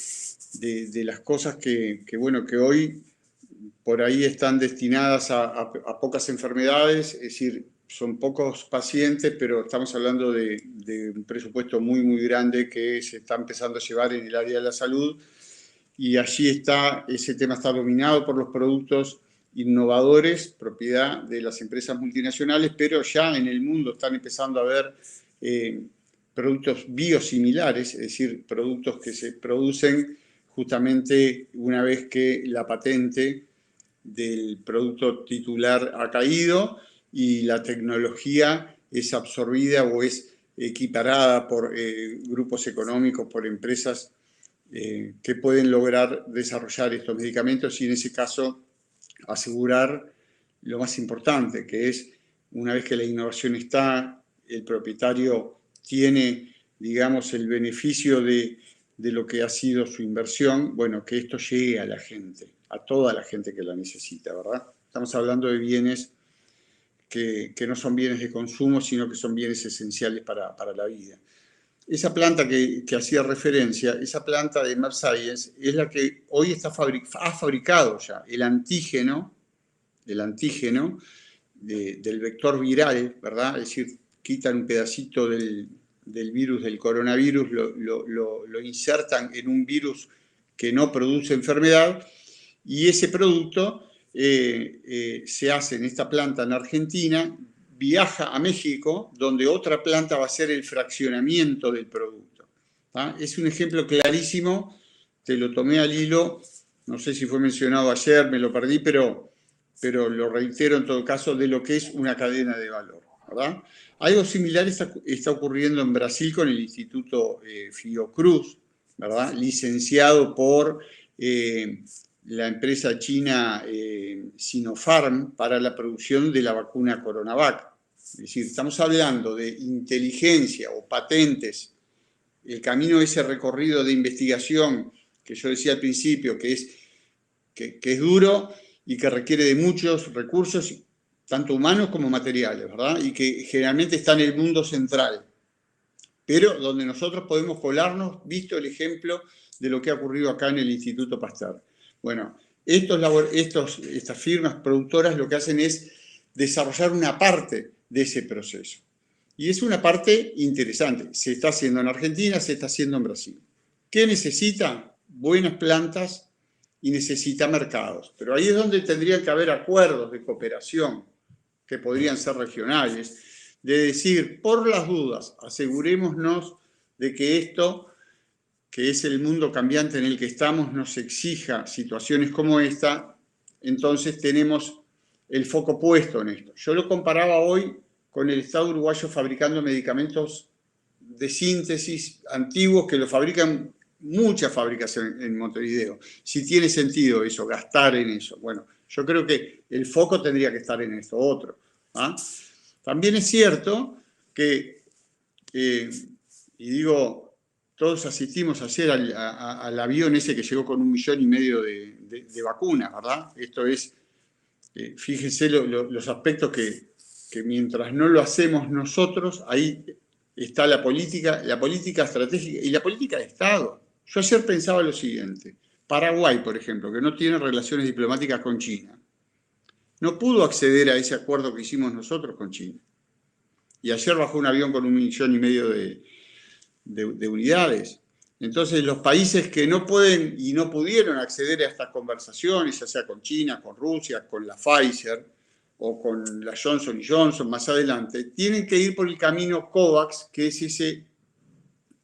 de las cosas que hoy por ahí están destinadas a pocas enfermedades, es decir, son pocos pacientes, pero estamos hablando de un presupuesto muy, muy grande que se está empezando a llevar en el área de la salud, y allí ese tema está dominado por los productos innovadores, propiedad de las empresas multinacionales, pero ya en el mundo están empezando a haber productos biosimilares, es decir, productos que se producen justamente una vez que la patente del producto titular ha caído y la tecnología es absorbida o es equiparada por grupos económicos, por empresas que pueden lograr desarrollar estos medicamentos y en ese caso asegurar lo más importante, que es una vez que la innovación está, el propietario tiene, digamos, el beneficio de lo que ha sido su inversión, bueno, que esto llegue a la gente, a toda la gente que la necesita, ¿verdad? Estamos hablando de bienes que no son bienes de consumo, sino que son bienes esenciales para la vida. Esa planta que hacía referencia, esa planta de mAbxience, es la que hoy ha fabricado ya el antígeno del vector viral, ¿verdad? Es decir, quitan un pedacito del virus, del coronavirus, lo insertan en un virus que no produce enfermedad, y ese producto se hace en esta planta en Argentina, viaja a México, donde otra planta va a hacer el fraccionamiento del producto. ¿Ah? Es un ejemplo clarísimo, te lo tomé al hilo, no sé si fue mencionado ayer, me lo perdí, pero lo reitero en todo caso, de lo que es una cadena de valor, ¿verdad? Algo similar está ocurriendo en Brasil con el Instituto Fiocruz, ¿verdad? Licenciado por la empresa china Sinopharm para la producción de la vacuna Coronavac. Es decir, estamos hablando de inteligencia o patentes, el camino ese recorrido de investigación que yo decía al principio, que es duro y que requiere de muchos recursos, tanto humanos como materiales, ¿verdad? Y que generalmente está en el mundo central, pero donde nosotros podemos colarnos, visto el ejemplo de lo que ha ocurrido acá en el Instituto Pasteur. Bueno, estas firmas productoras lo que hacen es desarrollar una parte de ese proceso. Y es una parte interesante. Se está haciendo en Argentina, se está haciendo en Brasil. ¿Qué necesita? Buenas plantas y necesita mercados. Pero ahí es donde tendrían que haber acuerdos de cooperación que podrían ser regionales, de decir, por las dudas, asegurémonos de que esto, que es el mundo cambiante en el que estamos, nos exija situaciones como esta, entonces tenemos el foco puesto en esto. Yo lo comparaba hoy con el Estado uruguayo fabricando medicamentos de síntesis antiguos que lo fabrican muchas fábricas en Montevideo. Si tiene sentido eso, gastar en eso. Bueno, yo creo que el foco tendría que estar en esto otro. ¿Ah? También es cierto que, y digo, todos asistimos ayer al avión ese que llegó con 1,5 millones de vacunas, ¿verdad? Esto es, fíjense los aspectos que mientras no lo hacemos nosotros, ahí está la política estratégica y la política de Estado. Yo ayer pensaba lo siguiente, Paraguay, por ejemplo, que no tiene relaciones diplomáticas con China, no pudo acceder a ese acuerdo que hicimos nosotros con China. Y ayer bajó un avión con 1,5 millones de unidades. Entonces, los países que no pueden y no pudieron acceder a estas conversaciones, ya sea con China, con Rusia, con la Pfizer o con la Johnson Johnson más adelante, tienen que ir por el camino COVAX, que es ese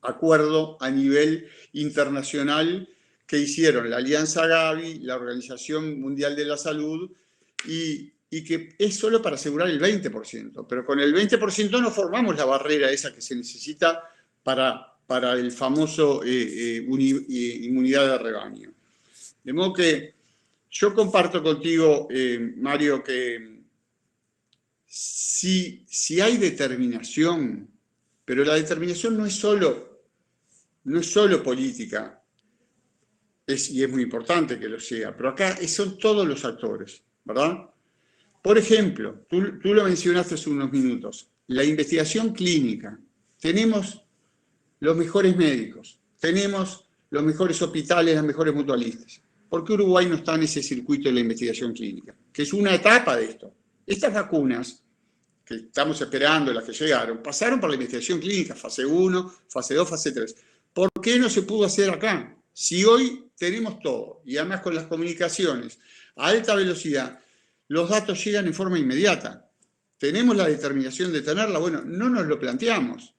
acuerdo a nivel internacional que hicieron la Alianza Gavi, la Organización Mundial de la Salud, y que es solo para asegurar el 20%, pero con el 20% no formamos la barrera esa que se necesita para el famoso inmunidad de rebaño. De modo que yo comparto contigo, Mario, que si hay determinación, pero la determinación no es solo política, y es muy importante que lo sea, pero acá son todos los actores, ¿verdad? Por ejemplo, tú lo mencionaste hace unos minutos, la investigación clínica. Tenemos los mejores médicos, tenemos los mejores hospitales, las mejores mutualistas. ¿Por qué Uruguay no está en ese circuito de la investigación clínica? Que es una etapa de esto. Estas vacunas que estamos esperando, las que llegaron, pasaron por la investigación clínica, fase 1, fase 2, fase 3. ¿Por qué no se pudo hacer acá? Si hoy tenemos todo, y además con las comunicaciones a alta velocidad, los datos llegan en forma inmediata. ¿Tenemos la determinación de tenerla? Bueno, no nos lo planteamos.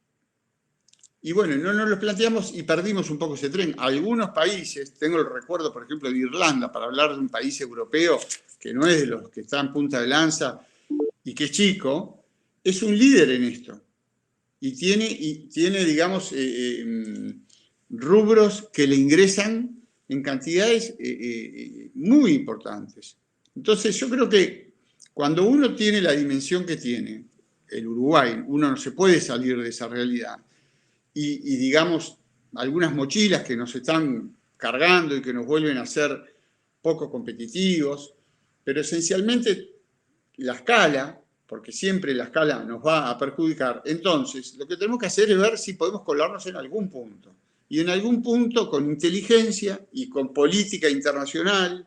Y bueno, no nos lo planteamos y perdimos un poco ese tren. Algunos países, tengo el recuerdo, por ejemplo, de Irlanda, para hablar de un país europeo que no es de los que está en punta de lanza y que es chico, es un líder en esto. Y tiene digamos, rubros que le ingresan en cantidades muy importantes. Entonces, yo creo que cuando uno tiene la dimensión que tiene el Uruguay, uno no se puede salir de esa realidad. Y digamos, algunas mochilas que nos están cargando y que nos vuelven a ser poco competitivos, pero esencialmente la escala, porque siempre la escala nos va a perjudicar. Entonces, lo que tenemos que hacer es ver si podemos colarnos en algún punto. Y en algún punto, con inteligencia y con política internacional,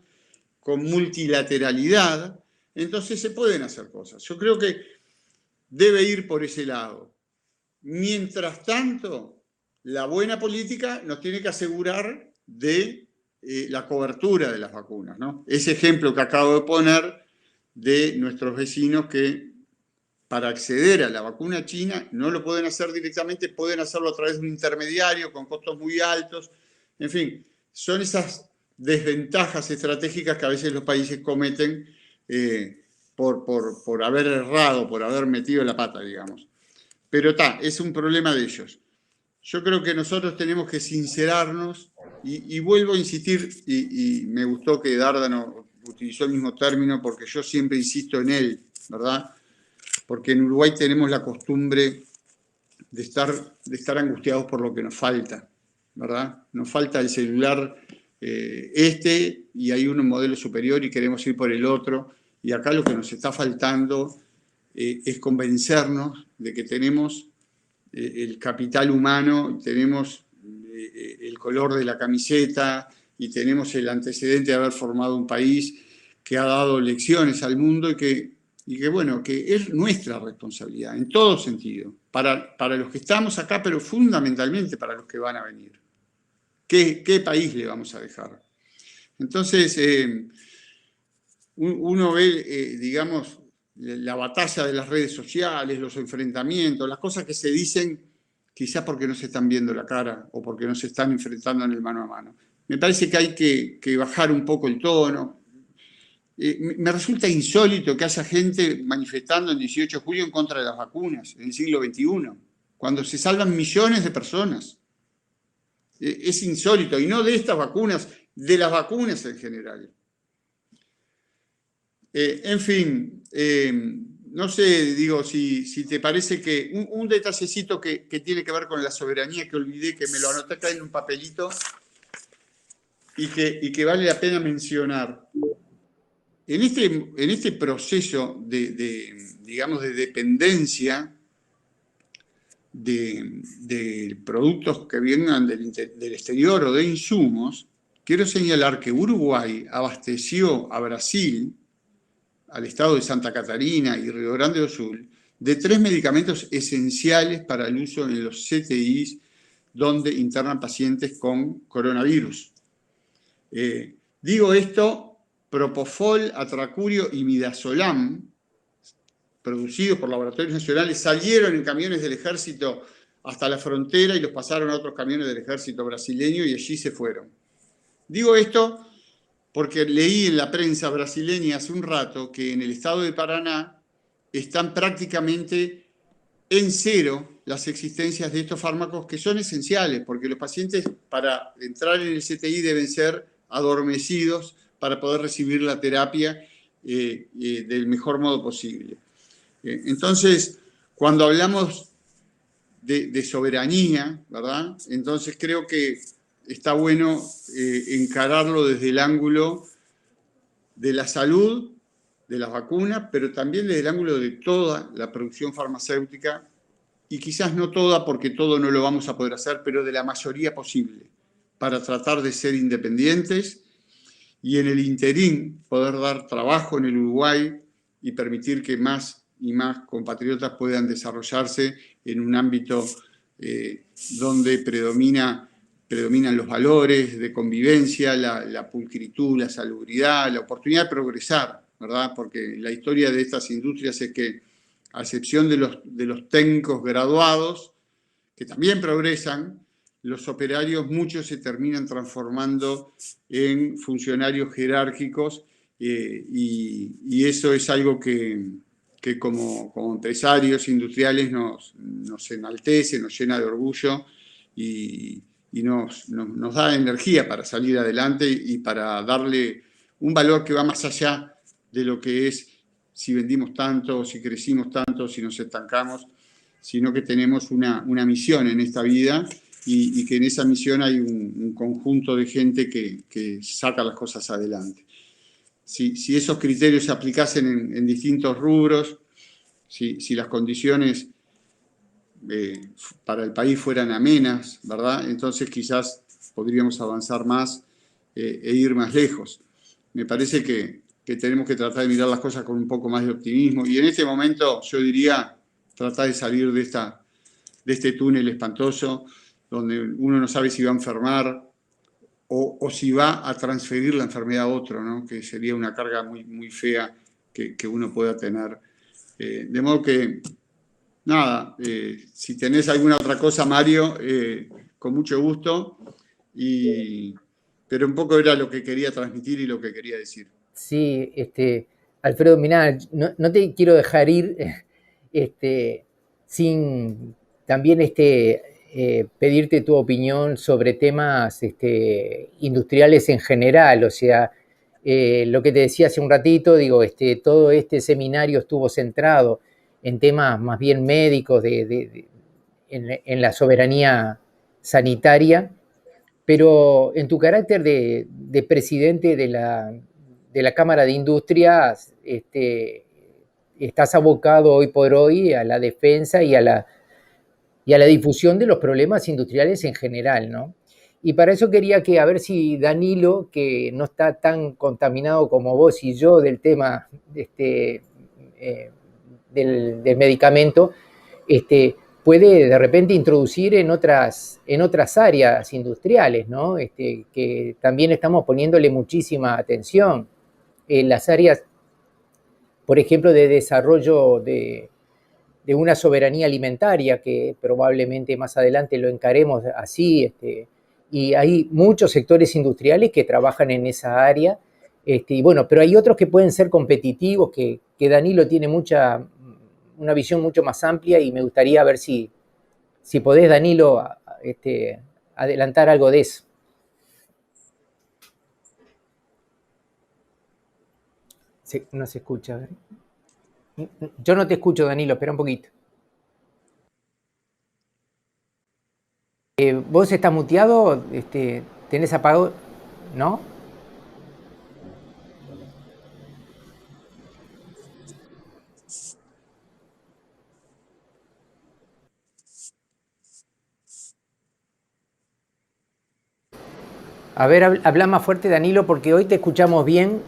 con multilateralidad, entonces se pueden hacer cosas. Yo creo que debe ir por ese lado. Mientras tanto, la buena política nos tiene que asegurar de la cobertura de las vacunas, ¿no? Ese ejemplo que acabo de poner de nuestros vecinos que para acceder a la vacuna china no lo pueden hacer directamente, pueden hacerlo a través de un intermediario con costos muy altos. En fin, son esas desventajas estratégicas que a veces los países cometen por haber errado, por haber metido la pata, digamos. Pero es un problema de ellos. Yo creo que nosotros tenemos que sincerarnos y vuelvo a insistir, y me gustó que Dárdano utilizó el mismo término porque yo siempre insisto en él, ¿verdad? Porque en Uruguay tenemos la costumbre de estar angustiados por lo que nos falta, ¿verdad? Nos falta el celular y hay un modelo superior y queremos ir por el otro. Y acá lo que nos está faltando es convencernos de que tenemos el capital humano, tenemos el color de la camiseta y tenemos el antecedente de haber formado un país que ha dado lecciones al mundo y que es nuestra responsabilidad en todo sentido, para los que estamos acá, pero fundamentalmente para los que van a venir. ¿Qué país le vamos a dejar? Entonces, uno ve, digamos, la batalla de las redes sociales, los enfrentamientos, las cosas que se dicen quizás porque no se están viendo la cara o porque no se están enfrentando en el mano a mano. Me parece que hay que bajar un poco el tono. Me resulta insólito que haya gente manifestando el 18 de julio en contra de las vacunas en el siglo XXI, cuando se salvan millones de personas. Es insólito, y no de estas vacunas, de las vacunas en general. En fin, no sé, digo, si te parece que un detallecito que tiene que ver con la soberanía, que olvidé, que me lo anoté acá en un papelito, y que vale la pena mencionar. En este proceso digamos, de dependencia de productos que vengan del exterior o de insumos, quiero señalar que Uruguay abasteció a Brasil, al estado de Santa Catarina y Río Grande do Sul, de 3 medicamentos esenciales para el uso en los CTIs donde internan pacientes con coronavirus. Digo esto, Propofol, Atracurio y Midazolam, producidos por laboratorios nacionales, salieron en camiones del ejército hasta la frontera y los pasaron a otros camiones del ejército brasileño y allí se fueron. Digo esto porque leí en la prensa brasileña hace un rato que en el estado de Paraná están prácticamente en cero las existencias de estos fármacos que son esenciales, porque los pacientes para entrar en el CTI deben ser adormecidos para poder recibir la terapia del mejor modo posible. Entonces, cuando hablamos de soberanía, ¿verdad? Entonces creo que está bueno encararlo desde el ángulo de la salud, de las vacunas, pero también desde el ángulo de toda la producción farmacéutica, y quizás no toda, porque todo no lo vamos a poder hacer, pero de la mayoría posible, para tratar de ser independientes y en el interín poder dar trabajo en el Uruguay y permitir que más y más compatriotas puedan desarrollarse en un ámbito donde predominan los valores de convivencia, la pulcritud, la salubridad, la oportunidad de progresar, ¿verdad? Porque la historia de estas industrias es que, a excepción de los técnicos graduados, que también progresan, los operarios muchos se terminan transformando en funcionarios jerárquicos y eso es algo que como empresarios industriales nos enaltece, nos llena de orgullo y nos da energía para salir adelante y para darle un valor que va más allá de lo que es si vendimos tanto, si crecimos tanto, si nos estancamos, sino que tenemos una misión en esta vida y que en esa misión hay un conjunto de gente que saca las cosas adelante. Si esos criterios se aplicasen en distintos rubros, si las condiciones para el país fueran amenas, ¿verdad? Entonces quizás podríamos avanzar más e ir más lejos. Me parece que tenemos que tratar de mirar las cosas con un poco más de optimismo y en este momento yo diría tratar de salir de este túnel espantoso donde uno no sabe si va a enfermar o si va a transferir la enfermedad a otro, ¿no? Que sería una carga muy, muy fea que uno pueda tener. De modo que, nada, si tenés alguna otra cosa, Mario, con mucho gusto, pero un poco era lo que quería transmitir y lo que quería decir. Sí, Alfredo, mirá, no te quiero dejar ir sin también pedirte tu opinión sobre temas industriales en general. O sea, lo que te decía hace un ratito, digo, todo este seminario estuvo centrado en temas más bien médicos en la soberanía sanitaria, pero en tu carácter de presidente de la Cámara de Industrias, estás abocado hoy por hoy a la defensa y a la difusión de los problemas industriales en general, ¿no? Y para eso quería a ver si Danilo, que no está tan contaminado como vos y yo del tema del medicamento, puede de repente introducir en otras áreas industriales, ¿no? Que también estamos poniéndole muchísima atención. En las áreas, por ejemplo, de desarrollo de una soberanía alimentaria, que probablemente más adelante lo encaremos así, y hay muchos sectores industriales que trabajan en esa área, y bueno, pero hay otros que pueden ser competitivos, que Danilo tiene una visión mucho más amplia, y me gustaría ver si podés, Danilo, adelantar algo de eso. No se escucha, a ver. Yo no te escucho, Danilo, espera un poquito. ¿Vos estás muteado? ¿Tenés apagado? ¿No? A ver, habla más fuerte, Danilo, porque hoy te escuchamos bien.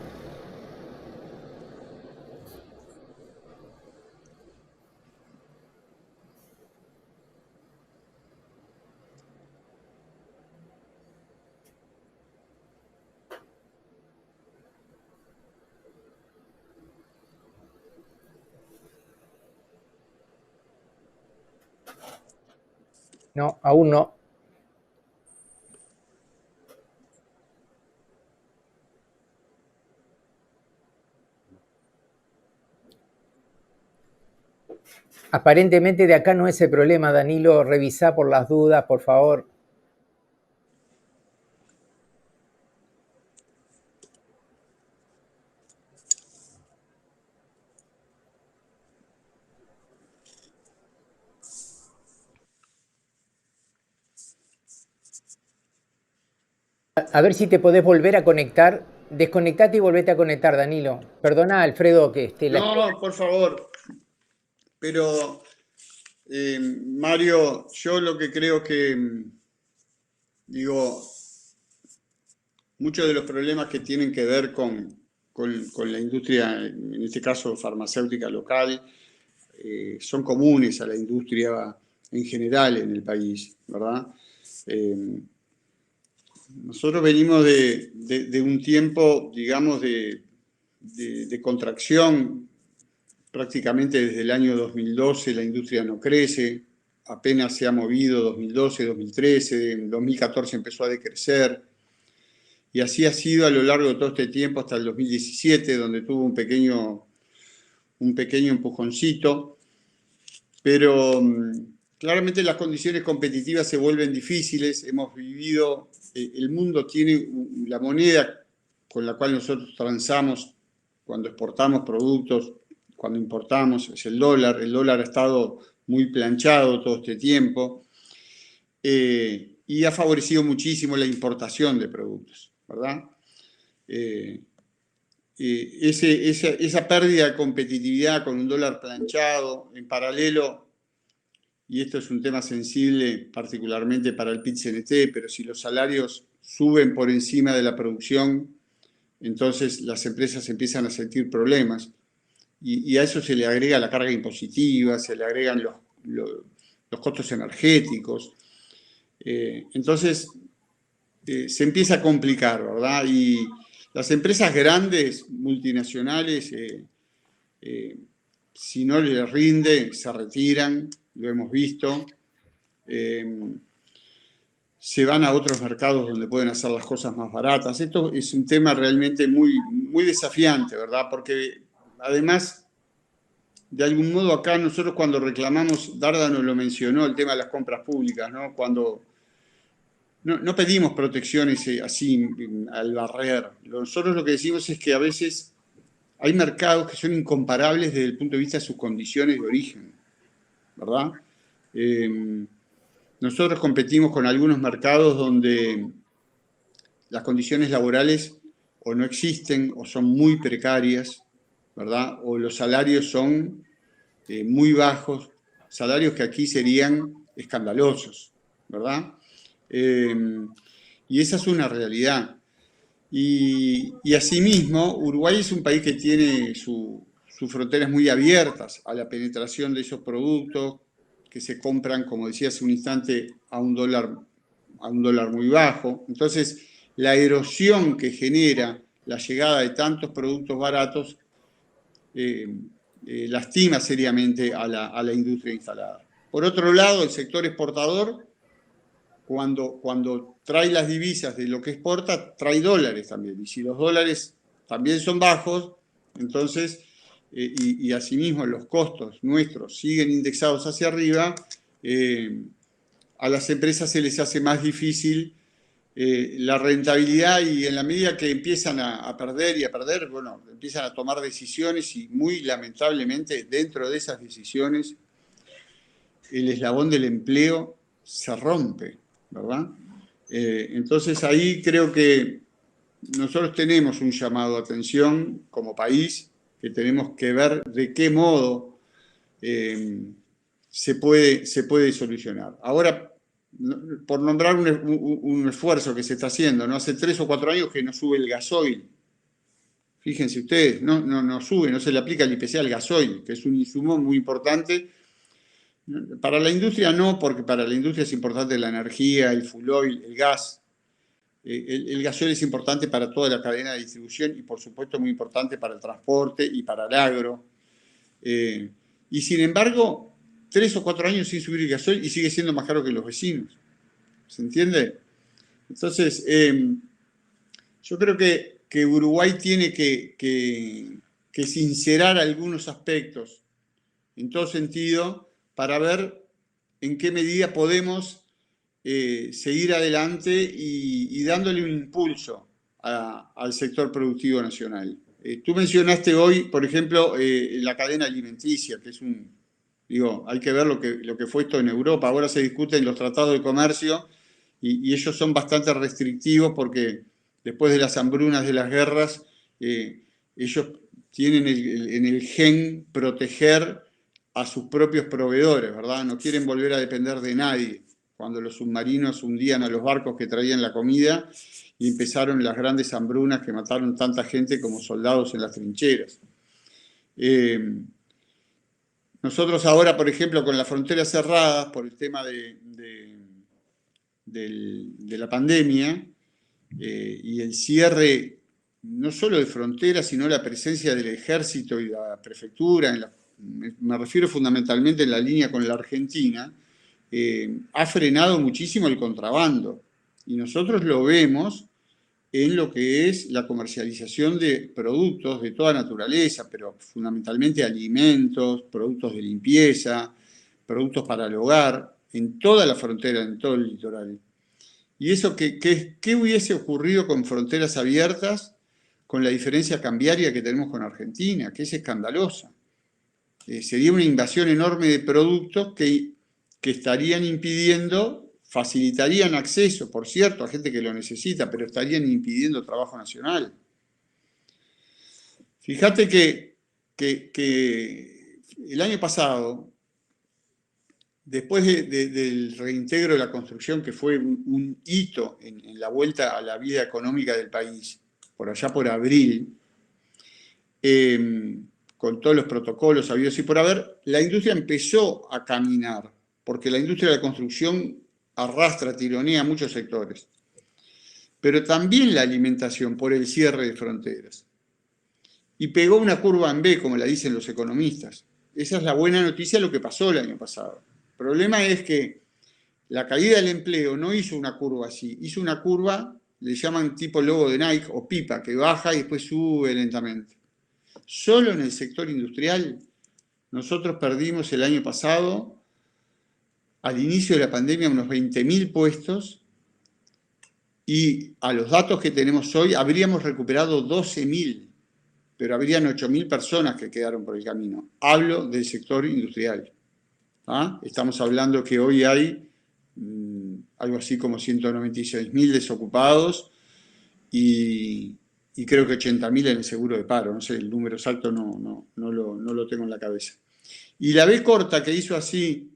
No, aún no. Aparentemente de acá no es el problema, Danilo. Revisá por las dudas, por favor. A ver si te podés volver a conectar. Desconectate y volvete a conectar, Danilo. Perdona, Alfredo, que la espera. No, por favor. Pero, Mario, yo lo que creo que, digo, muchos de los problemas que tienen que ver con la industria, en este caso farmacéutica local, son comunes a la industria en general en el país, ¿verdad? Nosotros venimos de un tiempo, digamos, de contracción. Prácticamente desde el año 2012 la industria no crece, apenas se ha movido 2012, 2013, en 2014 empezó a decrecer, y así ha sido a lo largo de todo este tiempo hasta el 2017, donde tuvo un pequeño empujoncito, pero claramente las condiciones competitivas se vuelven difíciles. Hemos vivido, el mundo tiene la moneda con la cual nosotros transamos cuando exportamos productos, cuando importamos, es el dólar. El dólar ha estado muy planchado todo este tiempo y ha favorecido muchísimo la importación de productos, ¿verdad? Esa pérdida de competitividad con un dólar planchado, en paralelo, y esto es un tema sensible particularmente para el PIT-CNT, pero si los salarios suben por encima de la producción, entonces las empresas empiezan a sentir problemas, y a eso se le agrega la carga impositiva, se le agregan los costos energéticos. Entonces se empieza a complicar, ¿verdad? Y las empresas grandes, multinacionales, si no les rinde, se retiran, lo hemos visto. Se van a otros mercados donde pueden hacer las cosas más baratas. Esto es un tema realmente muy, muy desafiante, ¿verdad? Porque además, de algún modo acá nosotros cuando reclamamos, Darda nos lo mencionó, el tema de las compras públicas, ¿no? Cuando no pedimos protecciones así al barrer. Nosotros lo que decimos es que a veces hay mercados que son incomparables desde el punto de vista de sus condiciones de origen, ¿verdad? Nosotros competimos con algunos mercados donde las condiciones laborales o no existen o son muy precarias, ¿verdad? O los salarios son muy bajos, salarios que aquí serían escandalosos, ¿verdad? Y esa es una realidad. Y asimismo, Uruguay es un país que tiene sus fronteras muy abiertas a la penetración de esos productos que se compran, como decía hace un instante, a un dólar muy bajo. Entonces, la erosión que genera la llegada de tantos productos baratos lastima seriamente a la industria instalada. Por otro lado, el sector exportador, cuando trae las divisas de lo que exporta, trae dólares también. Y si los dólares también son bajos, entonces, y asimismo los costos nuestros siguen indexados hacia arriba, a las empresas se les hace más difícil la rentabilidad, y en la medida que empiezan a perder y a perder, bueno, empiezan a tomar decisiones, y muy lamentablemente dentro de esas decisiones el eslabón del empleo se rompe, ¿verdad? Entonces ahí creo que nosotros tenemos un llamado a atención como país, que tenemos que ver de qué modo se puede solucionar. Ahora, por nombrar un esfuerzo que se está haciendo, ¿no? Hace 3 o 4 años que no sube el gasoil. Fíjense ustedes, no sube, no se le aplica el IPC al gasoil, que es un insumo muy importante. Para la industria no, porque para la industria es importante la energía, el fuel oil, el gas. El gasoil es importante para toda la cadena de distribución y por supuesto muy importante para el transporte y para el agro. Y sin embargo, 3 o 4 años sin subir el gasoil y sigue siendo más caro que los vecinos. ¿Se entiende? Entonces, yo creo que Uruguay tiene que sincerar algunos aspectos en todo sentido para ver en qué medida podemos seguir adelante y dándole un impulso al sector productivo nacional. Tú mencionaste hoy, por ejemplo, la cadena alimenticia, que es hay que ver lo que fue esto en Europa. Ahora se discuten los tratados de comercio y ellos son bastante restrictivos porque después de las hambrunas de las guerras, ellos tienen en el gen proteger a sus propios proveedores, ¿verdad? No quieren volver a depender de nadie. Cuando los submarinos hundían a los barcos que traían la comida y empezaron las grandes hambrunas que mataron tanta gente como soldados en las trincheras. Nosotros ahora, por ejemplo, con las fronteras cerradas por el tema de la pandemia y el cierre no solo de fronteras, sino la presencia del ejército y la prefectura, me refiero fundamentalmente en la línea con la Argentina, ha frenado muchísimo el contrabando. Y nosotros lo vemos en lo que es la comercialización de productos de toda naturaleza, pero fundamentalmente alimentos, productos de limpieza, productos para el hogar, en toda la frontera, en todo el litoral. Y eso, ¿qué hubiese ocurrido con fronteras abiertas con la diferencia cambiaria que tenemos con Argentina, que es escandalosa? Sería una invasión enorme de productos que estarían impidiendo, facilitarían acceso, por cierto, a gente que lo necesita, pero estarían impidiendo trabajo nacional. Fíjate que el año pasado, después del reintegro de la construcción, que fue un hito en la vuelta a la vida económica del país, por allá por abril, con todos los protocolos habidos y por haber, la industria empezó a caminar, porque la industria de la construcción arrastra, tironea muchos sectores. Pero también la alimentación por el cierre de fronteras. Y pegó una curva en B, como la dicen los economistas. Esa es la buena noticia de lo que pasó el año pasado. El problema es que la caída del empleo no hizo una curva así, hizo una curva, le llaman tipo logo de Nike o pipa, que baja y después sube lentamente. Solo en el sector industrial, nosotros perdimos el año pasado, al inicio de la pandemia, unos 20.000 puestos, y a los datos que tenemos hoy habríamos recuperado 12.000, pero habrían 8.000 personas que quedaron por el camino. Hablo del sector industrial. ¿Ah? Estamos hablando que hoy hay algo así como 196.000 desocupados y creo que 80.000 en el seguro de paro. No sé, el número exacto no lo tengo en la cabeza. Y la B corta que hizo así,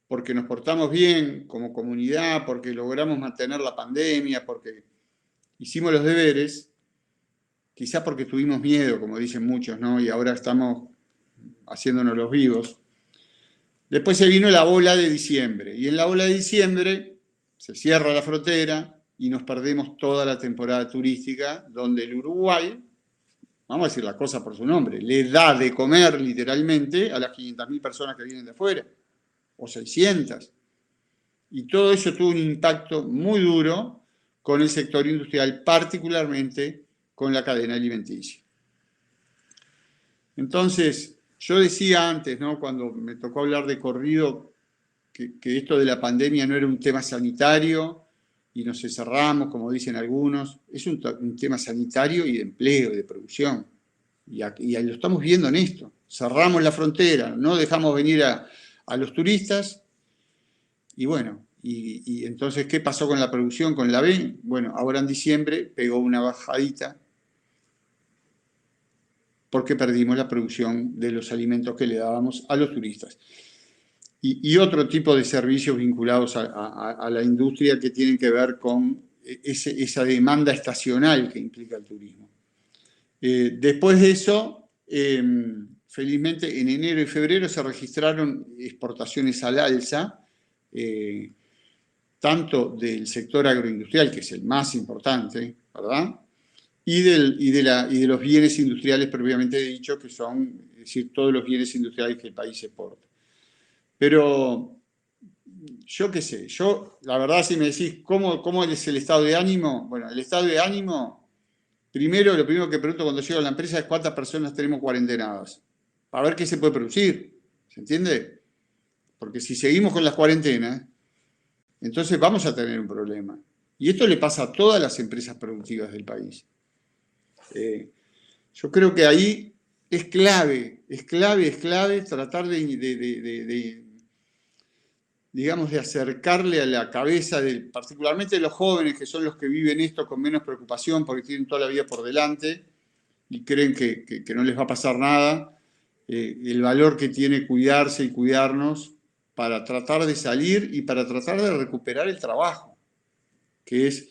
porque nos portamos bien como comunidad, porque logramos mantener la pandemia, porque hicimos los deberes, quizás porque tuvimos miedo, como dicen muchos, ¿no? Y ahora estamos haciéndonos los vivos. Después se vino la ola de diciembre, y en la ola de diciembre se cierra la frontera y nos perdemos toda la temporada turística, donde el Uruguay, vamos a decir la cosa por su nombre, le da de comer literalmente a las 500.000 personas que vienen de afuera, o 600. Y todo eso tuvo un impacto muy duro con el sector industrial, particularmente con la cadena alimenticia. Entonces, yo decía antes, ¿no?, cuando me tocó hablar de corrido, que esto de la pandemia no era un tema sanitario y nos encerramos, como dicen algunos, es un tema sanitario y de empleo, de producción. Y lo estamos viendo en esto. Cerramos la frontera, no dejamos venir a los turistas y bueno, y entonces, ¿qué pasó con la producción, con la B? Bueno, ahora en diciembre pegó una bajadita porque perdimos la producción de los alimentos que le dábamos a los turistas. Y otro tipo de servicios vinculados a la industria que tienen que ver con esa demanda estacional que implica el turismo. Después de eso, felizmente en enero y febrero se registraron exportaciones al alza, tanto del sector agroindustrial, que es el más importante, ¿verdad?, y de los bienes industriales propiamente dicho, que son, es decir, todos los bienes industriales que el país exporta. Pero yo qué sé, la verdad, si me decís cómo es el estado de ánimo, bueno, el estado de ánimo, lo primero que pregunto cuando llego a la empresa es cuántas personas tenemos cuarentenadas, para ver qué se puede producir, ¿se entiende? Porque si seguimos con las cuarentenas, entonces vamos a tener un problema. Y esto le pasa a todas las empresas productivas del país. Yo creo que ahí es clave tratar digamos, de acercarle a la cabeza, particularmente de los jóvenes, que son los que viven esto con menos preocupación porque tienen toda la vida por delante y creen que no les va a pasar nada, el valor que tiene cuidarse y cuidarnos para tratar de salir y para tratar de recuperar el trabajo, que es,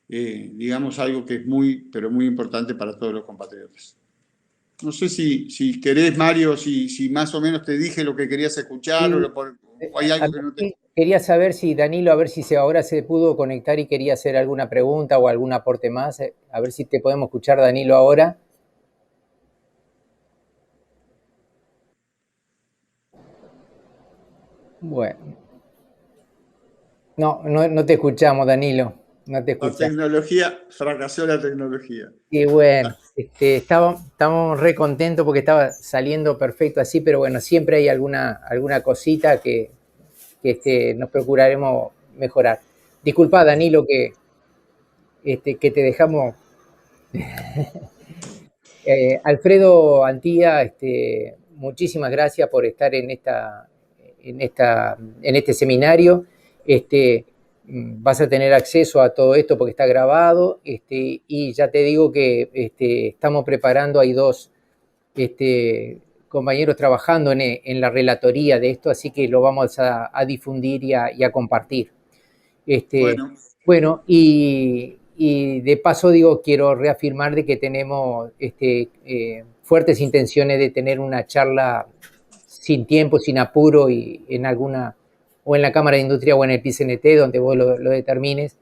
digamos, algo que es pero muy importante para todos los compatriotas. No sé si querés, Mario, si más o menos te dije lo que querías escuchar o hay algo que no te... Quería saber si Danilo, a ver si ahora se pudo conectar y quería hacer alguna pregunta o algún aporte más. A ver si te podemos escuchar, Danilo, ahora. Bueno. No te escuchamos, Danilo. No te escuchamos. Fracasó la tecnología. Y bueno, estábamos re contentos porque estaba saliendo perfecto así, pero bueno, siempre hay alguna cosita que nos procuraremos mejorar. Disculpa, Danilo, que te dejamos. Alfredo Antía, muchísimas gracias por estar en este seminario. Vas a tener acceso a todo esto porque está grabado, y ya te digo que estamos preparando, hay dos compañeros trabajando en la relatoría de esto, así que lo vamos a difundir y a compartir. Bueno, y de paso quiero reafirmar de que tenemos fuertes intenciones de tener una charla sin tiempo, sin apuro, y o en la Cámara de Industria o en el PICNT, donde vos lo determines,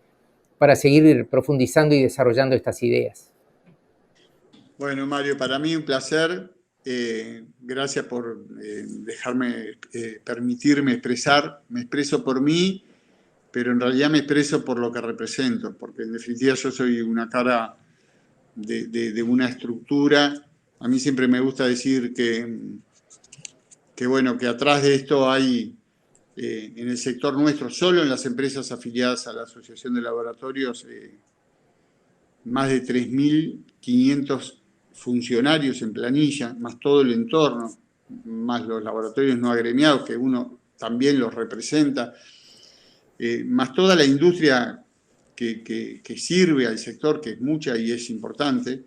para seguir profundizando y desarrollando estas ideas. Bueno, Mario, para mí un placer. Gracias por permitirme expresar. Me expreso por mí, pero en realidad me expreso por lo que represento, porque en definitiva yo soy una cara de una estructura. A mí siempre me gusta decir que bueno, que atrás de esto hay, en el sector nuestro, solo en las empresas afiliadas a la Asociación de Laboratorios, más de 3.500 funcionarios en planilla, más todo el entorno, más los laboratorios no agremiados, que uno también los representa, más toda la industria que sirve al sector, que es mucha y es importante.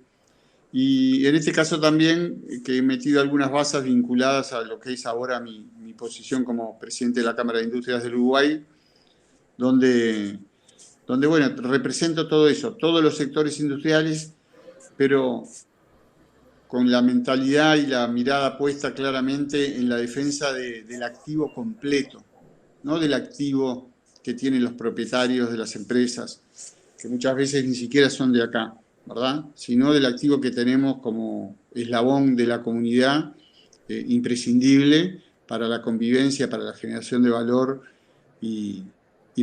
Y en este caso también que he metido algunas bases vinculadas a lo que es ahora mi posición como presidente de la Cámara de Industrias del Uruguay, donde bueno, represento todo eso, todos los sectores industriales, pero con la mentalidad y la mirada puesta claramente en la defensa del activo completo, no del activo que tienen los propietarios de las empresas, que muchas veces ni siquiera son de acá, ¿verdad? Sino del activo que tenemos como eslabón de la comunidad, imprescindible para la convivencia, para la generación de valor y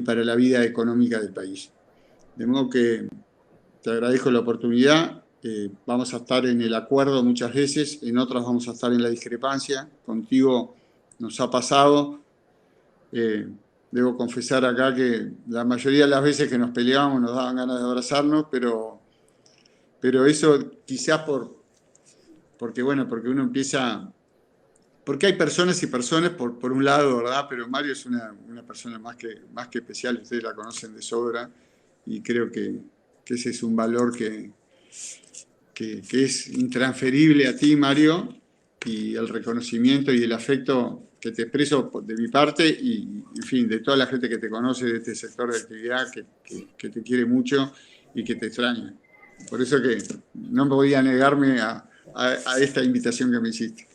para la vida económica del país. De modo que te agradezco la oportunidad. Vamos a estar en el acuerdo muchas veces, en otras vamos a estar en la discrepancia. Contigo nos ha pasado. Debo confesar acá que la mayoría de las veces que nos peleábamos nos daban ganas de abrazarnos, pero eso quizás porque uno empieza... Porque hay personas y personas, por un lado, ¿verdad? Pero Mario es una persona más que especial, ustedes la conocen de sobra, y creo que ese es un valor que es intransferible a ti, Mario, y el reconocimiento y el afecto que te expreso de mi parte y, en fin, de toda la gente que te conoce de este sector de actividad, que te quiere mucho y que te extraña. Por eso que no podía negarme a esta invitación que me hiciste.